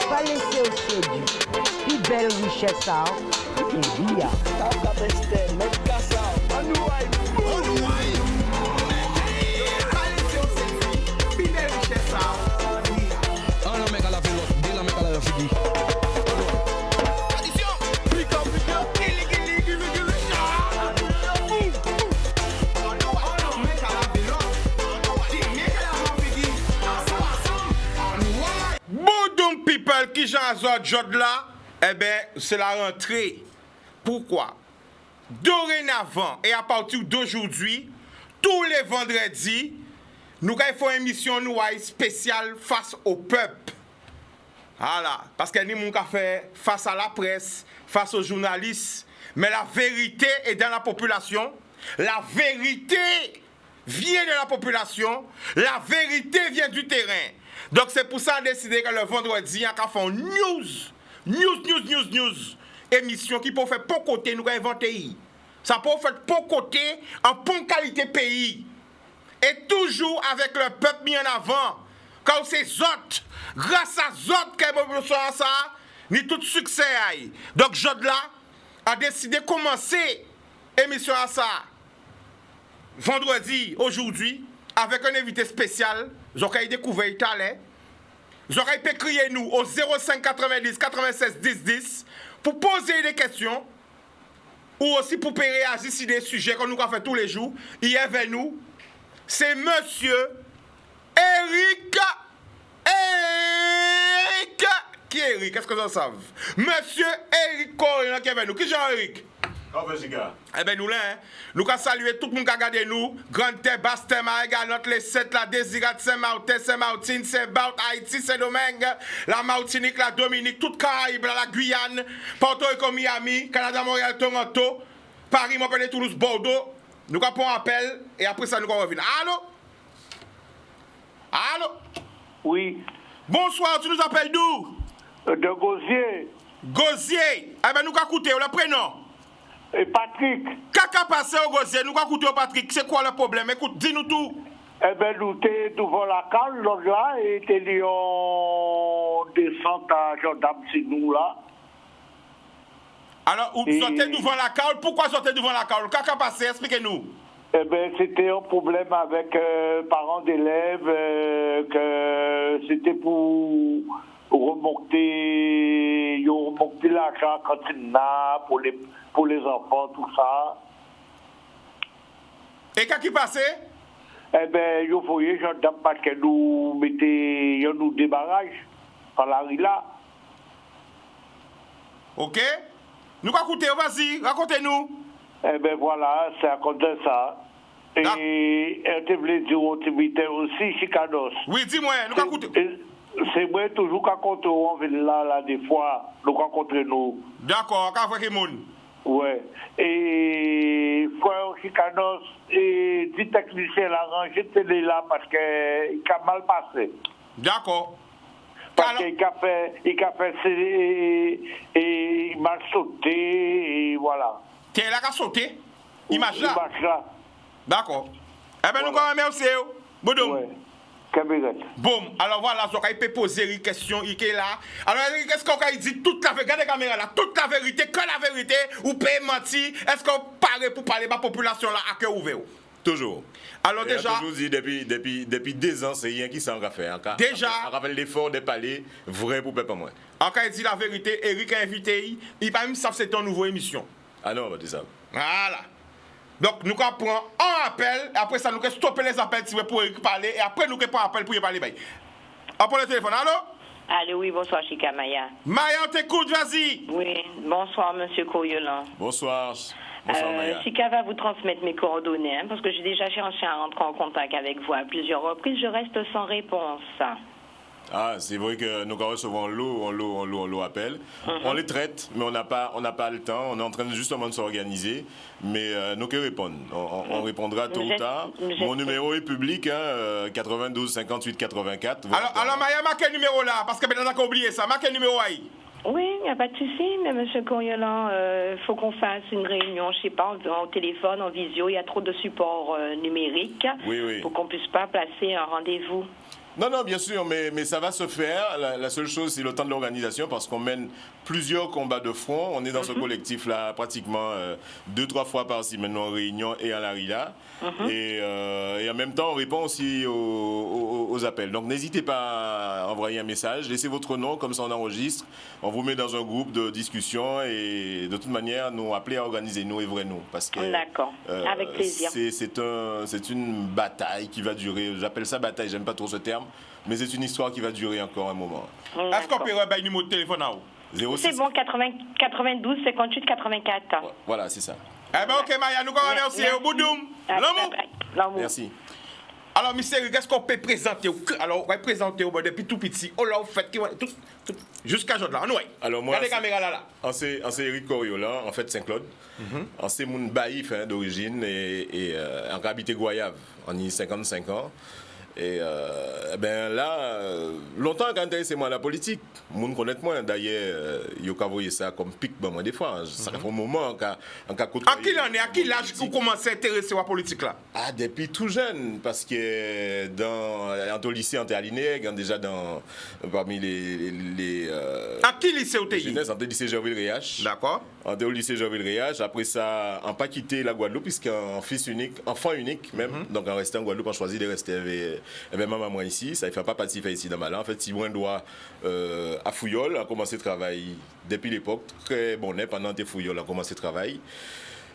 Pas laisser au séduit. Puis belle richesse, ça. Et bien. Boudoum people qui j'en azot jod là, eh ben c'est la rentrée. Pourquoi? Dorénavant et à partir d'aujourd'hui, tous les vendredis, nous avons une émission spéciale face au peuple. Voilà, parce que nous avons fait face à la presse, face aux journalistes, mais la vérité est dans la population. La vérité vient de la population. La vérité vient du terrain. Donc c'est pour ça qu'on a décidé que le vendredi, on va faire une news. Émission qui peut faire pour côté, nous avons inventé. Ça peut faire pour côté en bonne qualité pays. Et toujours avec le peuple mis en avant. Quand c'est autres, grâce à autres qui ont ça, ni tout succès. Donc Jodla a décidé de commencer l'émission à ça vendredi, aujourd'hui, avec un invité spécial. Vous avez découvert le talent. Vous avez pu crier nous au 05 90 96 10 10 pour poser des questions ou aussi pour réagir sur des sujets que nous avons fait tous les jours. Il est avec nous. C'est monsieur Eric. Qui est Eric? Qu'est-ce que vous en savez? Monsieur Eric Corian qui est avec nous. Qui est Jean-Eric? Eh bien, nous là, nous avons salué tout le monde qui a regardé nous. Grande Terre, Basse Terre, Maréga, notre les 7, la Désirade, Saint-Martin, Saint-Martin, Saint-Baut, Haïti, Saint-Domingue, la Martinique, la Dominique, toute Caraïbe, la Guyane, Porto Rico, Miami, Canada, Montréal, Toronto, Paris, Montpellier, Toulouse, Bordeaux. Nous avons un appel et après ça, nous allons revenir. Allô? Oui. Bonsoir, tu nous appelles d'où? De Gosier. Gosier. Eh bien, nous allons écouter, le prénom. Et Patrick. Qu'est-ce passé au Gosier? Nous allons écouter au Patrick. C'est quoi le problème? Écoute, dis-nous tout. Eh bien, nous sommes devant la cale, l'autre là, et on descend à gendarme chez nous là. Alors, vous sortez devant la cale. Pourquoi sortez devant la cale? Qu'est-ce passé? Expliquez-nous. Eh bien, c'était un problème avec parents d'élèves, que c'était pour remonter l'argent quand il a pour les enfants, tout ça. Et qu'est-ce qui passait? Eh bien, vous voyez, gendarme, parce que nous mettons nous des barrages par la rue là. Ok. Nous écoutez, vas-y, racontez-nous. Eh bien, voilà, c'est à cause de ça. Et elle te voulait dire au Tibité aussi, Chicanos. Oui, dis-moi, nous écoutez. C'est moi toujours qu'à contre on vient là, des fois, nous rencontrons nous. D'accord, qu'à faire monde. Ouais. Et frère Chicanos, et 10 techniciens là, rangé télé là parce qu'il a mal passé. D'accord. Parce qu'il a fait, et il m'a sauté, et voilà. T'es là qu'à sauter? Image là? Image là. D'accord. Eh bien, nous allons remercier. Boudou. Ouais. Bon, alors voilà, il peut poser une question, il est là. Alors, qu'est-ce qu'on dit? Toute la vérité, regardez la caméra là, toute la vérité, que la vérité, ou peut mentir, est-ce qu'on parle pour parler de la population là à cœur ouvert? Toujours. Alors déjà, toujours dit depuis 2 ans, c'est rien qui s'en va faire. Déjà, on rappelle l'effort de parler vrai pour peuple moins. En cas il dit la vérité, Eric a invité, il pas même savent c'est une nouvelle émission. Ah non, on va dire ça. Voilà. Donc nous allons prendre un appel, et après ça nous allons stopper les appels pour Eric parler, et après nous allons prendre un appel pour y parler. Après le téléphone, allô? Allô, oui, bonsoir, Chika Maya. Maya, on t'écoute, vas-y. Oui, bonsoir, monsieur Coriolan. Bonsoir. Bonsoir, Maya. Chika va vous transmettre mes coordonnées, parce que j'ai déjà cherché à rentrer en contact avec vous à plusieurs reprises. Je reste sans réponse. Ah, c'est vrai que nous recevons l'eau appel. On les traite, mais on n'a pas le temps. On est en train justement de s'organiser. Mais nous que répondre. On répondra tôt ou tard. Mon numéro est public, 92 58 84. Alors Maya, marquez le numéro là, parce que maintenant on a oublié ça. Marquez le numéro là. Oui, il n'y a pas de souci, mais M. Coriolan, faut qu'on fasse une réunion, je sais pas, en téléphone, en visio. Il y a trop de supports numériques pour qu'on puisse pas placer un rendez-vous. Non, bien sûr, mais ça va se faire. La seule chose, c'est le temps de l'organisation parce qu'on mène plusieurs combats de front. On est dans ce collectif-là pratiquement 2-3 fois par semaine en réunion et à la RILA. Et en même temps, on répond aussi aux appels. Donc, n'hésitez pas à envoyer un message. Laissez votre nom, comme ça on enregistre. On vous met dans un groupe de discussion et de toute manière, nous appelez à organiser, nous et vrai nous. D'accord, avec plaisir. C'est une bataille qui va durer. J'appelle ça bataille, j'aime pas trop ce terme. Mais c'est une histoire qui va durer encore un moment. Est-ce qu'on peut avoir un numéro de téléphone à vous? C'est bon, 92 58 84. Voilà, c'est ça. Eh bien, ok, Maya, nous remercions. Au bout L'amour. Merci. Alors, monsieur, qu'est-ce qu'on peut présenter? Alors, on va présenter depuis tout petit. Oh là, vous faites jusqu'à aujourd'hui. Alors, moi, les caméras là. C'est Eric Coriolan, en fait, Saint-Claude. C'est mon baïf d'origine et en habité Goyave, en 55 ans. Et longtemps quand intéressé moi à la politique, moun connaît moi d'ailleurs, yo ka voyer ça comme pic moi des fois, ça fait un moment en cas côté. À quel âge vous commencez à intéresser à la politique là? Ah, depuis tout jeune parce que en lycée en Téaliné, déjà parmi les à quel lycée au TI? Jeunesse en lycée Gerville-Riache. D'accord. En au lycée Gerville-Riache, après ça on pas quitté la Guadeloupe puisqu'un enfant unique même, donc en restant en Guadeloupe on choisit de rester avec maman ici, ça ne fait pas partie ici dans Malin. En fait, si moi doit à Fouillol, a commencé le travail depuis l'époque, très bon, pendant que Fouillol a commencé le travail.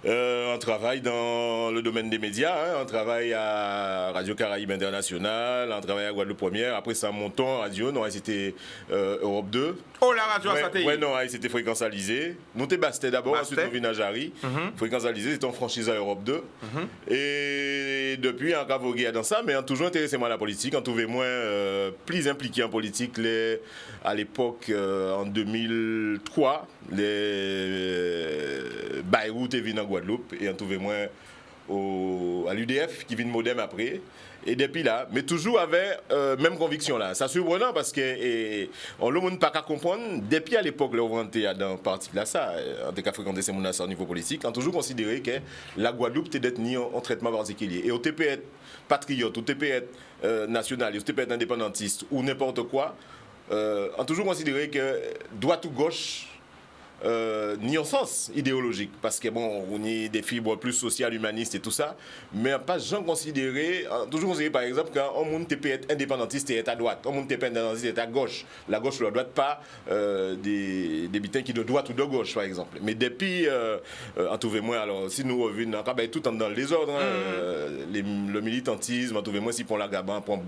On travaille dans le domaine des médias, on travaille à Radio Caraïbes International, on travaille à Guadeloupe Première, après ça montons radio, non, c'était Europe 2. Oh la radio à satellite. Ouais, non, c'était Fréquence Alizée. Nous t'es Bastet d'abord, ensuite nous venons à Jarry. Fréquence Alizée, c'était en franchise à Europe 2. Et depuis, on a vogué dans ça, mais on a toujours intéressé moi à la politique, on trouvait moins plus impliqué en politique. À l'époque, en 2003, les Bayrou étaient venus en Guadeloupe et on trouvait moins à l'UDF qui vient de Modem après. Et depuis là, mais toujours avec même conviction là. Ça surprenant parce que on ne peut pas comprendre. Depuis à l'époque, là, on était dans le parti là, ça, en tout cas fréquenté ces mondes au niveau politique, on a toujours considéré que la Guadeloupe était détenue en traitement particulier. Et on peut être patriote, on peut être nationaliste, on peut être indépendantiste ou n'importe quoi. On a toujours considéré que droite ou gauche, ni en sens idéologique, parce que bon, on est des fibres plus sociales, humanistes et tout ça, mais pas jamais considéré, toujours considéré par exemple quand on monde peut être indépendantiste et est à droite, on monde peut être indépendantiste et est à gauche, la gauche ou la droite pas des bitins qui de droite ou de gauche par exemple. Mais depuis, en trouvé moins, alors si nous revenons tout en dans les ordres, le militantisme, en trouvé moins si pour la Gabin, pour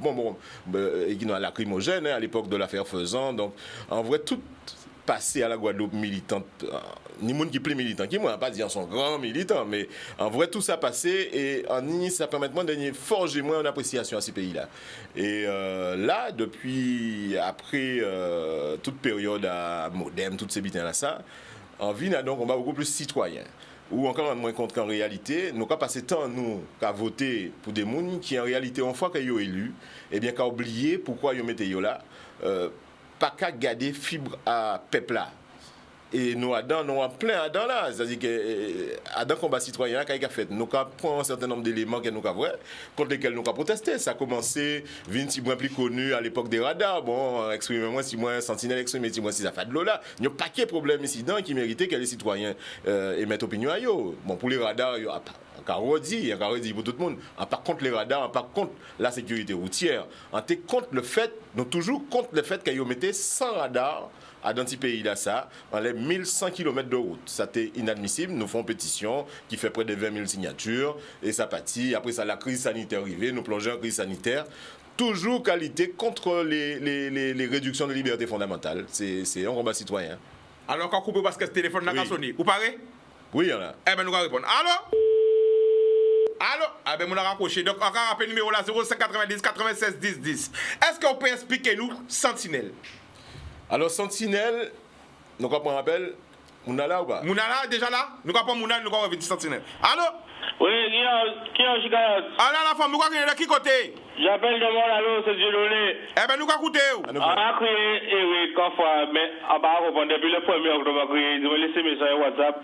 et qui n'a lacrymogène à l'époque de l'affaire Faisan, donc en vrai tout passé à la Guadeloupe militante, ni monde qui plaît militant, qui moi pas dire son grand militant, mais en vrai tout ça passé et en ça permet de forger moins en appréciation à ces pays-là. Et là, depuis après toute période à Modem, toutes ces bitins là ça, en vie donc on va beaucoup plus citoyen. Ou encore moins compte qu'en réalité, nous avons passé temps nous qu'à voter pour des gens qui en réalité une fois qu'ils ont élu, et bien qu'à oublier pourquoi ils ont mis là. Pas qu'à garder fibre à peuple là. Et nous avons plein Adam là. C'est-à-dire que Adam combat citoyen, quand il a fait, nous avons pris un certain nombre d'éléments que nous avons contre lesquels nous avons protesté. Ça a commencé, si moins plus connu à l'époque des radars. Bon, exprimez-moi si moins sentinelle, exprimez-moi si ça fait de l'eau là. Il y a un paquet de problèmes ici qui méritaient que les citoyens émettent opinion à eux. Bon, pour les radars, il y a encore redit pour tout le monde. Par contre les radars, par contre la sécurité routière, on est contre le fait, nous toujours contre le fait qu'ils mettaient 100 radars dans ce pays-là, ça, on les 1100 km de route. Ça était inadmissible. Nous faisons pétition qui fait près de 20 000 signatures et ça partit. Après ça, la crise sanitaire arrivée, nous plongeons en crise sanitaire. Toujours qualité contre les réductions de liberté fondamentales. C'est un combat citoyen. Alors, quand on coupe parce que ce téléphone n'a pas sonné, vous parlez? Oui, il y en a. Eh bien, nous allons répondre. Allô? Allô? Ah ben, on a raccroché. Donc, encore un rappel numéro là, 0590 96 10 10. Est-ce qu'on peut expliquer nous Sentinelle? Alors, Sentinelle, nous avons un rappel. Mounala ou pas? Mounala, déjà là? Nous avons pas Mounala, nous avons Sentinelle. Allô? Oui, qui est Gigayas? Allô, la femme, nous avons qui côté? J'appelle de Montréal, c'est Dieudonné. Eh ben, nous allons écouter. On a crié Eric, parfois, mais à part répondre depuis le 1er octobre, ils ont laissé message sur WhatsApp.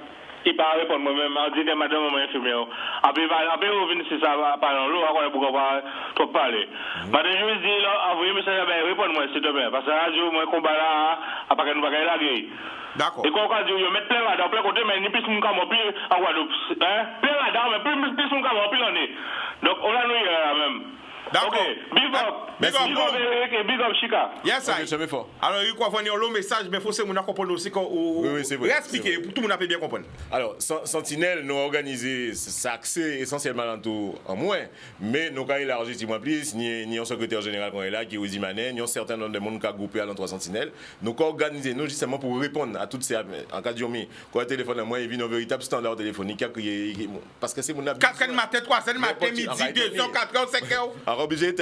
Il parle répondre moi-même, on dit que madame m'a infirmière. Après, on vient si ça va parler en l'eau, on va pouvoir trop parler. Madame, je me dis, envoyez message, répondre-moi, s'il te plaît. Parce que la radio, moi, combat là, après que nous va gagner la guerre. D'accord. Et quand on dit, on met plein là-dedans, plein côté, mais ni plus mon camp, plus en Guadeloupe. Plein là-dedans, mais plus mon camp, plus l'année. Donc, on a nous là même. D'accord. Ok, big up. Big up, Eric, et big up, Chica. Yes, okay, jamais fort. Alors, il faut venir le message, mais il faut que nous comprenions aussi oui, c'est vrai. Expliquer, pour tout le monde a bien comprendre. Alors, Sentinelle, nous avons organisé ça accès essentiellement dans tout en moins, mais nous avons élargi si moins plus, ni un secrétaire général qu'on est là, qui est Ozi Manet, ni un certain nombre de monde qui a groupé à l'entre Sentinelle. Nous avons organisé, nous, justement, pour répondre à toutes ces. En cas de jour, quand le téléphone à moi, il vient un véritable standard téléphonique, parce que c'est mon 4h du matin, 3h du matin, midi, 2h, 4h, 5h. Alors, obligé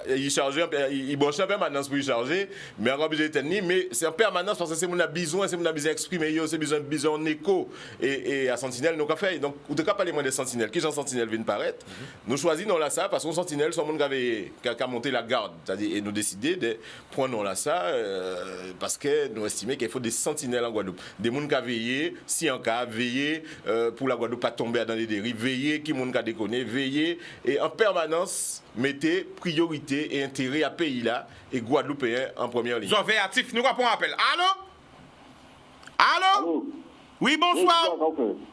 il charge, il branche en permanence pour y charger, mais on obligé de mais c'est en permanence parce que c'est mon besoin, d'exprimer, c'est besoin en écho et à Sentinelle nous avons fait. Donc, on ne peut pas parler moins de Sentinelle. Qui Jean Sentinelle vient paraître? Nous choisissons là ça parce qu'on Sentinelle, c'est un monde qui a monté la garde, c'est-à-dire et nous décider de prendre là ça parce que nous estimons qu'il faut des sentinelles en Guadeloupe, des monde qui a veillé, si en cas veillé pour la Guadeloupe pas tomber dans les dérives, veiller qui monde qui a déconné, veiller et en permanence mettez priorité et intérêt à pays là et Guadeloupéens en première ligne. J'en vais actif, nous répondons à appel. Allô? Allô? Oui, bonsoir.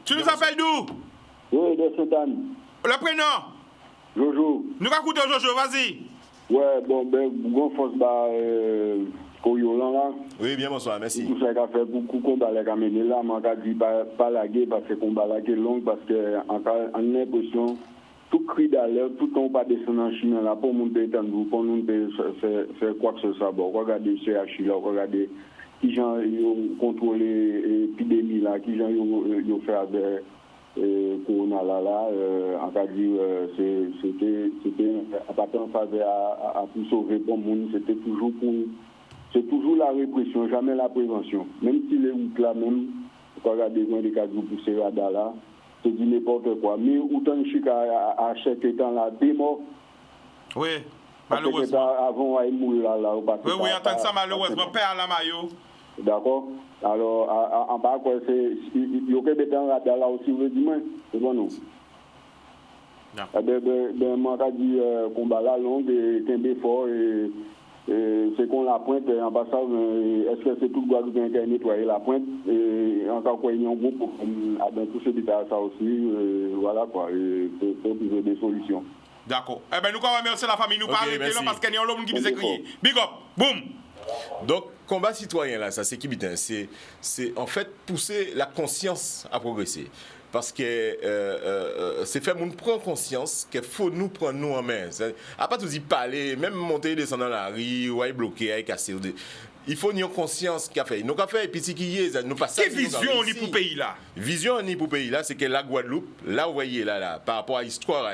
Tu nous appelles d'où? Oui, de Sainte-Anne. Le prénom? Jojo. Nous écoutons Jojo, vas-y. Ouais, bon force Koyolan là. Oui, bien bonsoir, merci. Tout ça qu'a fait beaucoup de combat là, mais là, on a dit pas la guerre parce que le combat là est long, parce qu'on a l'impression tout cri d'alerte, tout le monde pas descendre en Chine là pour monter étendre, pour nous faire quoi que ce soit. Bon, regardez CHI là, regardez qui gens ont contrôlé l'épidémie là, qui gens ont fait avec Corona là, on a dit c'était à partir en faveur à pour sauver pour le monde, c'est toujours la répression, jamais la prévention. Même si les routes là même, regardez des cas pour ces radars là. C'est dit n'importe quoi. Mais autant de chic à chaque temps là, des morts. Oui, malheureusement. Avant, il mouille là. Oui, attends ça, malheureusement, père à la maillot. D'accord. Alors, en bas, il y a des temps là aussi, vous dites, c'est bon, non? Moi, j'ai dit, combat là, long, des fort, et c'est qu'on la pointe en passant, est-ce que c'est tout le Guadeloupe qui a nettoyé la pointe et encore quoi il y a un groupe dans tout ce détail ça aussi voilà quoi et faut trouver des solutions. D'accord. Eh ben nous quand remercier la famille nous pas arrêter là parce qu'il y a un homme qui nous écrit. Big up. Boum. Donc combat citoyen là ça c'est qui bien c'est en fait pousser la conscience à progresser. Parce que c'est fait nous prendre conscience qu'il faut nous prendre nous en main. À pas tout dire parler, même monter descendre dans la rue, ou aller bloquer, aller casser. Il faut une conscience qu'il a fait. Nous avons fait petit qui est, nous passons. Quelle vision ni pour pays là? Vision ni pour pays là, c'est que la Guadeloupe, là vous voyez là, par rapport à l'histoire,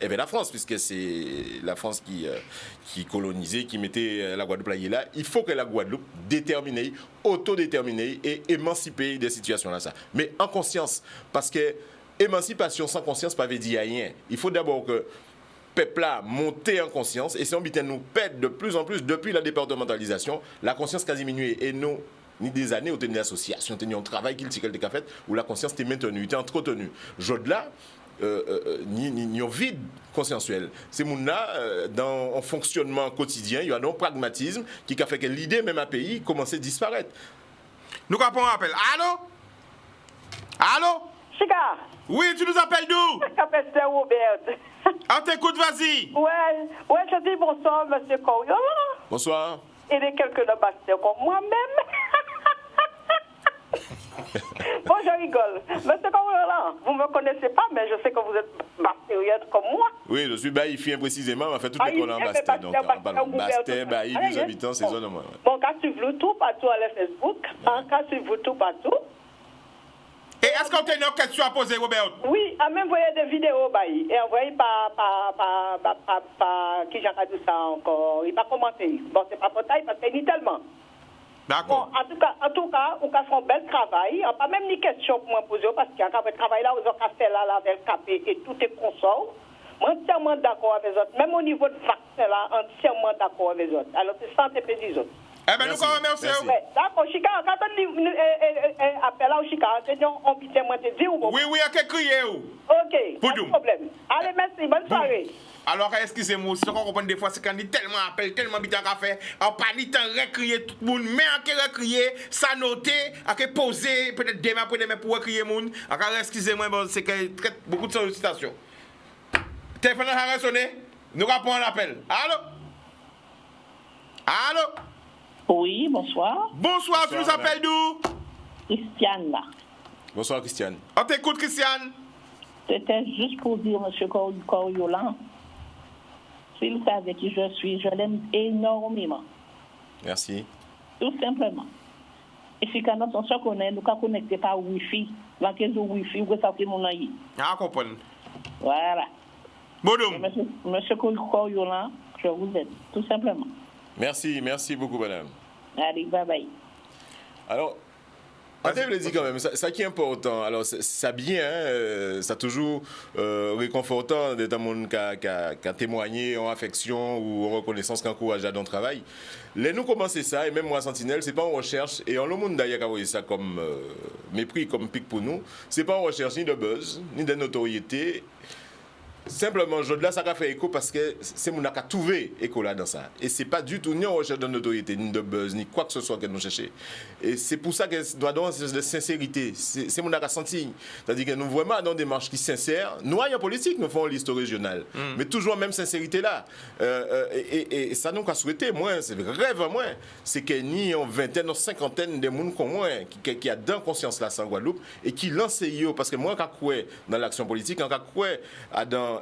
et bien la France, puisque c'est la France qui colonisait, qui mettait la Guadeloupe là, il faut que la Guadeloupe déterminée, autodéterminée et émancipée des situations là ça. Mais en conscience, parce que émancipation sans conscience pas veut dire rien. Il faut d'abord que peuple là monter en conscience et si on nous pète de plus en plus depuis la départementalisation, la conscience quasi diminuée et nous ni des années où une association, un travail qu'il tire quelque fait où la conscience était maintenue, était entretenue. Jodla ni un vide consciensuel. C'est mon là dans un fonctionnement quotidien, il y a un pragmatisme qui a fait que l'idée même à pays commence à disparaître. Nous avons un appel. Allô? Allô? Chica. Oui, tu nous appelles d'où? C'est Robert. On t'écoute, vas-y. Ouais, je dis bonsoir, monsieur Koyolan. Bonsoir. Il y a quelqu'un de Bastien comme moi-même. Bon, je rigole. Monsieur Koyolan, vous ne me connaissez pas, mais je sais que vous êtes bastérien comme moi. Oui, je suis baïfien précisément, on fait toute l'école en Bastet. Donc, Bastet, Baïf, les habitants, ces zones. Bon, quand tu veux tout partout à la Facebook, quand tu veux tout partout. Et est-ce qu'on a une question à poser, Robert? Oui, à même envoyé des vidéos, et envoyé par qui j'ai dit ça encore. Il n'a pas commenté. Bon, c'est pas pour taille parce qu'il dit tellement. D'accord. Bon, en tout cas, on a fait un bel travail. On n'a pas même ni question pour moi poser parce qu'il y a un travail là, on a fait là, avec capé et tout est consort. entièrement d'accord avec les autres. Même au niveau de vaccin, là, entièrement d'accord avec les autres. Alors, c'est santé et les autres. Eh bien, nous remercions. D'accord, Chica, quand on appelle là au Chica, on peut te dire ou pas? Oui, il y a quelqu'un crier. Ok, pas de problème. Allez, merci, bonne soirée. Alors, excusez-moi, si on comprend des fois, c'est quand on dit tellement appel, tellement vite à faire, en panique, on recrier tout le monde, mais en recrier, ça noter, à poser, peut-être demain après demain pour recrier le monde. Alors, excusez-moi, c'est qu'il y a beaucoup de sollicitations. Téléphone a sonné, nous répondons à l'appel. Allô? Allô? Oui, bonsoir. Bonsoir, tu nous appelles d'où? Christiane, là. Bonsoir, Christiane. On t'écoute, Christiane. C'était juste pour dire, M. Coriolan, s'il savait qui je suis, je l'aime énormément. Merci. Tout simplement. Et si quand on se connaît, nous ne connectons pas au Wi-Fi. Dans le Wi-Fi, vous savez mon aïe. Ah, comprends. Voilà. Bonhomme. Monsieur Coriolan, je vous aime, tout simplement. Merci beaucoup, madame. Allez, bye bye. Alors, je le dis quand même, ça qui est important, alors ça bien, hein, ça toujours réconfortant d'être un monde qui a témoigné en affection ou en reconnaissance, qui encourage dans le travail. Les nous commencer ça, et même moi, Sentinelle, c'est pas en recherche, et en le monde d'ailleurs qui a voyé ça comme mépris, comme pic pour nous, c'est pas en recherche ni de buzz, ni de notoriété. Simplement, là, ça a fait écho parce que c'est mon qui a trouvé écho là dans ça. Et c'est pas du tout ni en recherche de notoriété, ni de buzz, ni quoi que ce soit que nous cherchons. Et c'est pour ça que doit avoir de sincérité. C'est mon qui a senti. C'est-à-dire que nous vraiment dans des démarche qui sincère. Nous, en politique, nous faisons l'histoire régionale. Mais toujours même sincérité là. Et ça, nous a souhaité, moi, c'est rêve à moi. C'est qu'il y a une vingtaine, une cinquantaine de monde comme moi qui a dans conscience là, en Guadeloupe, et qui lance parce que moi, quand je crois dans l'action politique, quand je crois dans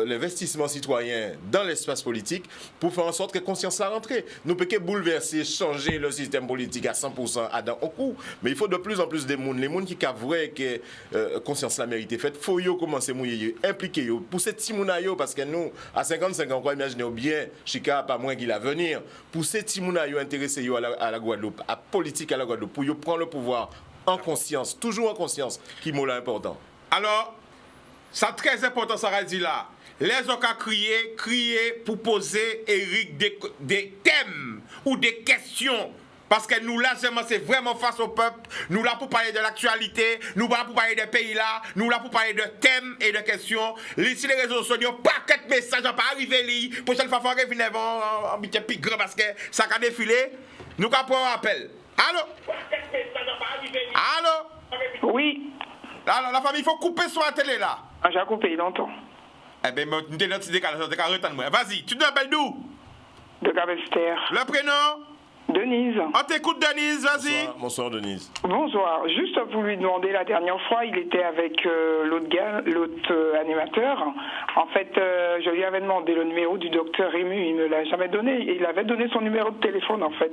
l'investissement citoyen dans l'espace politique pour faire en sorte que conscience la rentrée. Nous pouvons bouleverser, changer le système politique à 100% à dans au coup, mais il faut de plus en plus de monde, les gens qui ont vrai que conscience la mérite faite, faut yo commencer mouiller, impliquer yo, pousser petit moun yo parce que nous à 55 ans, on peut imaginer bien Chica pas moins qu'il a venir, pousser petit moun yo intéresser yo à la Guadeloupe, à politique à la Guadeloupe pour yo prendre le pouvoir en conscience, toujours en conscience, qui est important. Alors c'est très important, ça a dit là. Les gens qui crier pour poser, Eric, des thèmes ou des questions. Parce que nous, là, c'est vraiment face au peuple. Nous, là, pour parler de l'actualité. Nous, là, pour parler des pays, là. Nous, là, pour parler de thèmes et de questions. Si les réseaux sociaux, pas de messages, pas arriver, prochaine fois, il faut revenir en plus grand parce que ça a défilé. Nous, avons un appel. Allô? Allô? Oui. Alors, la famille, il faut couper sur la télé, là. Ah, j'ai coupé, il entend. Eh bien, tu t'es retenu. Vas-y, tu t'appelles d'où? De Cabester. Le prénom? Denise. On t'écoute, Denise, vas-y. Bonsoir, Denise. Bonsoir. Juste pour lui demander, la dernière fois, il était avec l'autre animateur. En fait, je lui avais demandé le numéro du docteur Rému. Il ne me l'a jamais donné. Il avait donné son numéro de téléphone, en fait.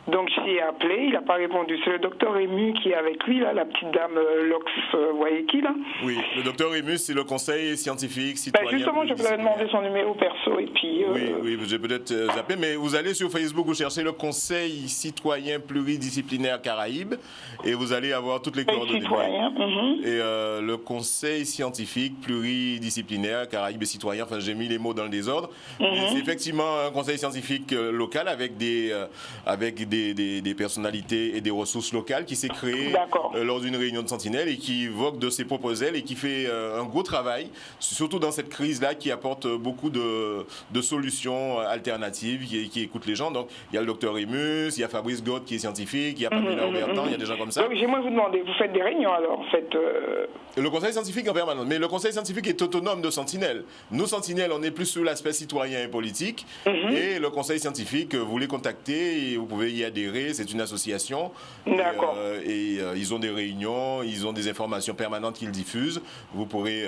Donc, j'y ai appelé. Il n'a pas répondu. C'est le docteur Rému qui est avec lui, là, la petite dame Lox, vous voyez qui, là? Oui, le docteur Rému, c'est le conseil scientifique citoyen. Justement, je vous avais demandé son numéro perso. Et puis, Oui, j'ai peut-être zappé, mais vous allez sur Facebook, vous cherchez le Conseil citoyen pluridisciplinaire Caraïbes et vous allez avoir toutes les coordonnées. Et le Conseil scientifique pluridisciplinaire Caraïbes et citoyen, enfin j'ai mis les mots dans le désordre. C'est effectivement un conseil scientifique local avec des personnalités et des ressources locales qui s'est créé lors d'une réunion de Sentinelle et qui vogue de ses propres ailes et qui fait un gros travail, surtout dans cette crise-là, qui apporte beaucoup de solutions alternatives, qui écoute les gens. Donc il y a le docteur Rémus, il y a Fabrice Gott qui est scientifique, il y a Pamela Aubertan, il y a des gens comme ça. Donc j'aimerais vous demander, vous faites des réunions alors en fait Le conseil scientifique en permanence, mais le conseil scientifique est autonome de Sentinelle. Nous, Sentinelle, on est plus sur l'aspect citoyen et politique, et le conseil scientifique, vous les contactez et vous pouvez y adhérer, c'est une association. D'accord. Et ils ont des réunions, ils ont des informations permanentes qu'ils diffusent, vous pourrez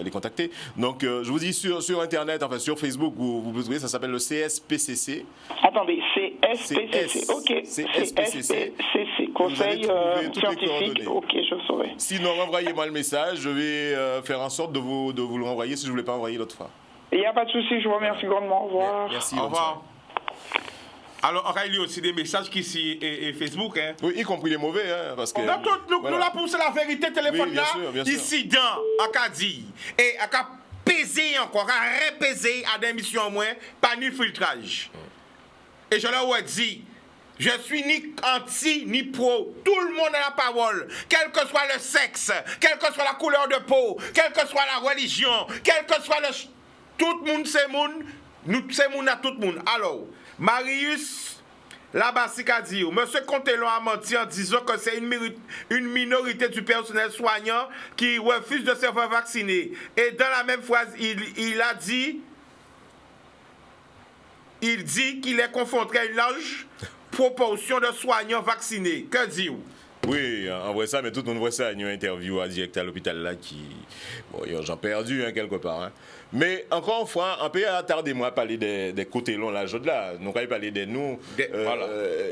les contacter. Donc je vous dis sur Internet, enfin sur Facebook, vous trouvez, ça s'appelle le CSPCC. Attendez, CSPCC, ok. CSPCC, Conseil scientifique, ok, je saurai. Sinon, envoyez-moi le message, je vais faire en sorte de vous le renvoyer si je ne vous l'ai pas envoyé l'autre fois. Il n'y a pas de souci, je vous remercie grandement, au revoir. Merci, au revoir. Alors, il y a aussi des messages qui sont et Facebook. Hein. Oui, y compris les mauvais. Hein, parce que, nous là pour la vérité téléphone oui, là, bien sûr. ici dans Acadie et peser encore, à repaiser à des missions moins, pas ni filtrage. Et je leur ai dit, je suis ni anti ni pro. Tout le monde a la parole, quel que soit le sexe, quelle que soit la couleur de peau, quelle que soit la religion, quel que soit le... Tout le monde c'est monde, nous c'est monde à tout le monde. Alors, Marius Labassi a dit, M. Contelon a menti en disant que c'est une minorité du personnel soignant qui refuse de se faire vacciner. Et dans la même phrase, il dit qu'il est confronté à une large proportion de soignants vaccinés. Que dit-vous? Oui, en vrai ça, mais tout le monde voit ça. Il y a une interview à direct à l'hôpital là qui... Bon, j'en ai perdu quelque part. Hein. Mais encore une fois, on peut attarder moi à parler des côtés longs là, là. Donc on va parler de nous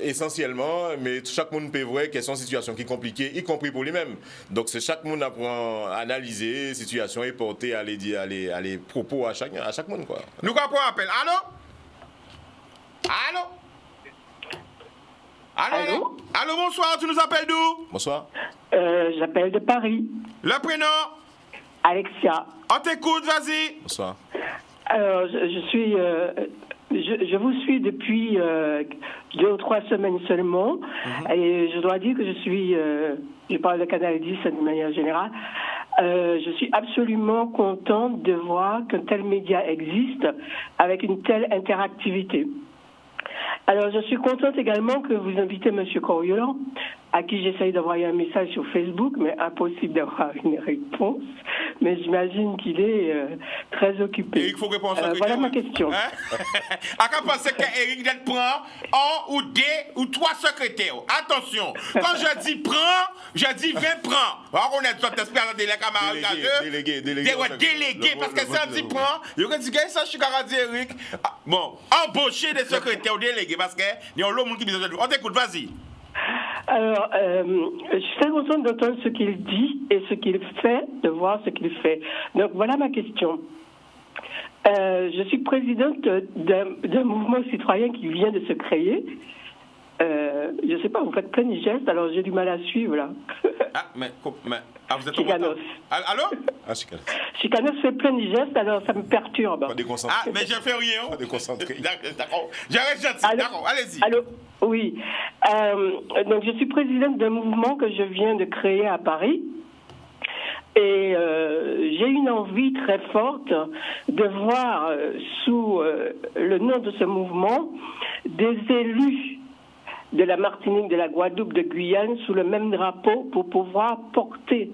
essentiellement, mais chaque monde peut voir qu'elles sont situations qui sont compliquées, y compris pour lui-même. Donc c'est chaque monde apprend à analyser situation et porter à les propos à chaque monde quoi. Nous avons un appel. Allô? Allô, bonsoir, tu nous appelles d'où? Bonsoir. J'appelle de Paris. Le prénom? Alexia. On t'écoute, vas-y. Bonsoir. Alors, je vous suis depuis 2 ou 3 semaines seulement. Et je dois dire que je parle de Canal 10 de manière générale. Je suis absolument contente de voir qu'un tel média existe avec une telle interactivité. Alors, je suis contente également que vous invitez M. Coriolan, à qui j'essaye d'envoyer un message sur Facebook, mais impossible d'avoir une réponse. Mais j'imagine qu'il est très occupé. Il faut répondre à voilà ma question. À quoi penser qu'Éric Dette prend 1 ou 2 ou 3 secrétaires? Attention, quand je dis prend, je dis 20 prend. Alors on est tout espérant des camarades. Délégué, parce que ça dit prend, il y aurait dit que ça, je suis dit Eric. Bon, embaucher des secrétaires ou délégués, parce que il y a l'homme qui besoin de... On t'écoute, vas-y. Alors, je suis très contente d'entendre ce qu'il dit et ce qu'il fait, de voir ce qu'il fait. Donc, voilà ma question. Je suis présidente d'un mouvement citoyen qui vient de se créer. Je ne sais pas, vous faites plein de gestes, alors j'ai du mal à suivre, là. Vous êtes Chicanos. Allô? Chicanos fait plein de gestes, alors ça me perturbe. Pas déconcentré. Mais je fais rien. Pas déconcentré. D'accord. J'arrête gentil. D'accord, allez-y. Allô? Oui. Donc, je suis présidente d'un mouvement que je viens de créer à Paris. Et j'ai une envie très forte de voir sous le nom de ce mouvement des élus de la Martinique, de la Guadeloupe, de Guyane sous le même drapeau pour pouvoir porter.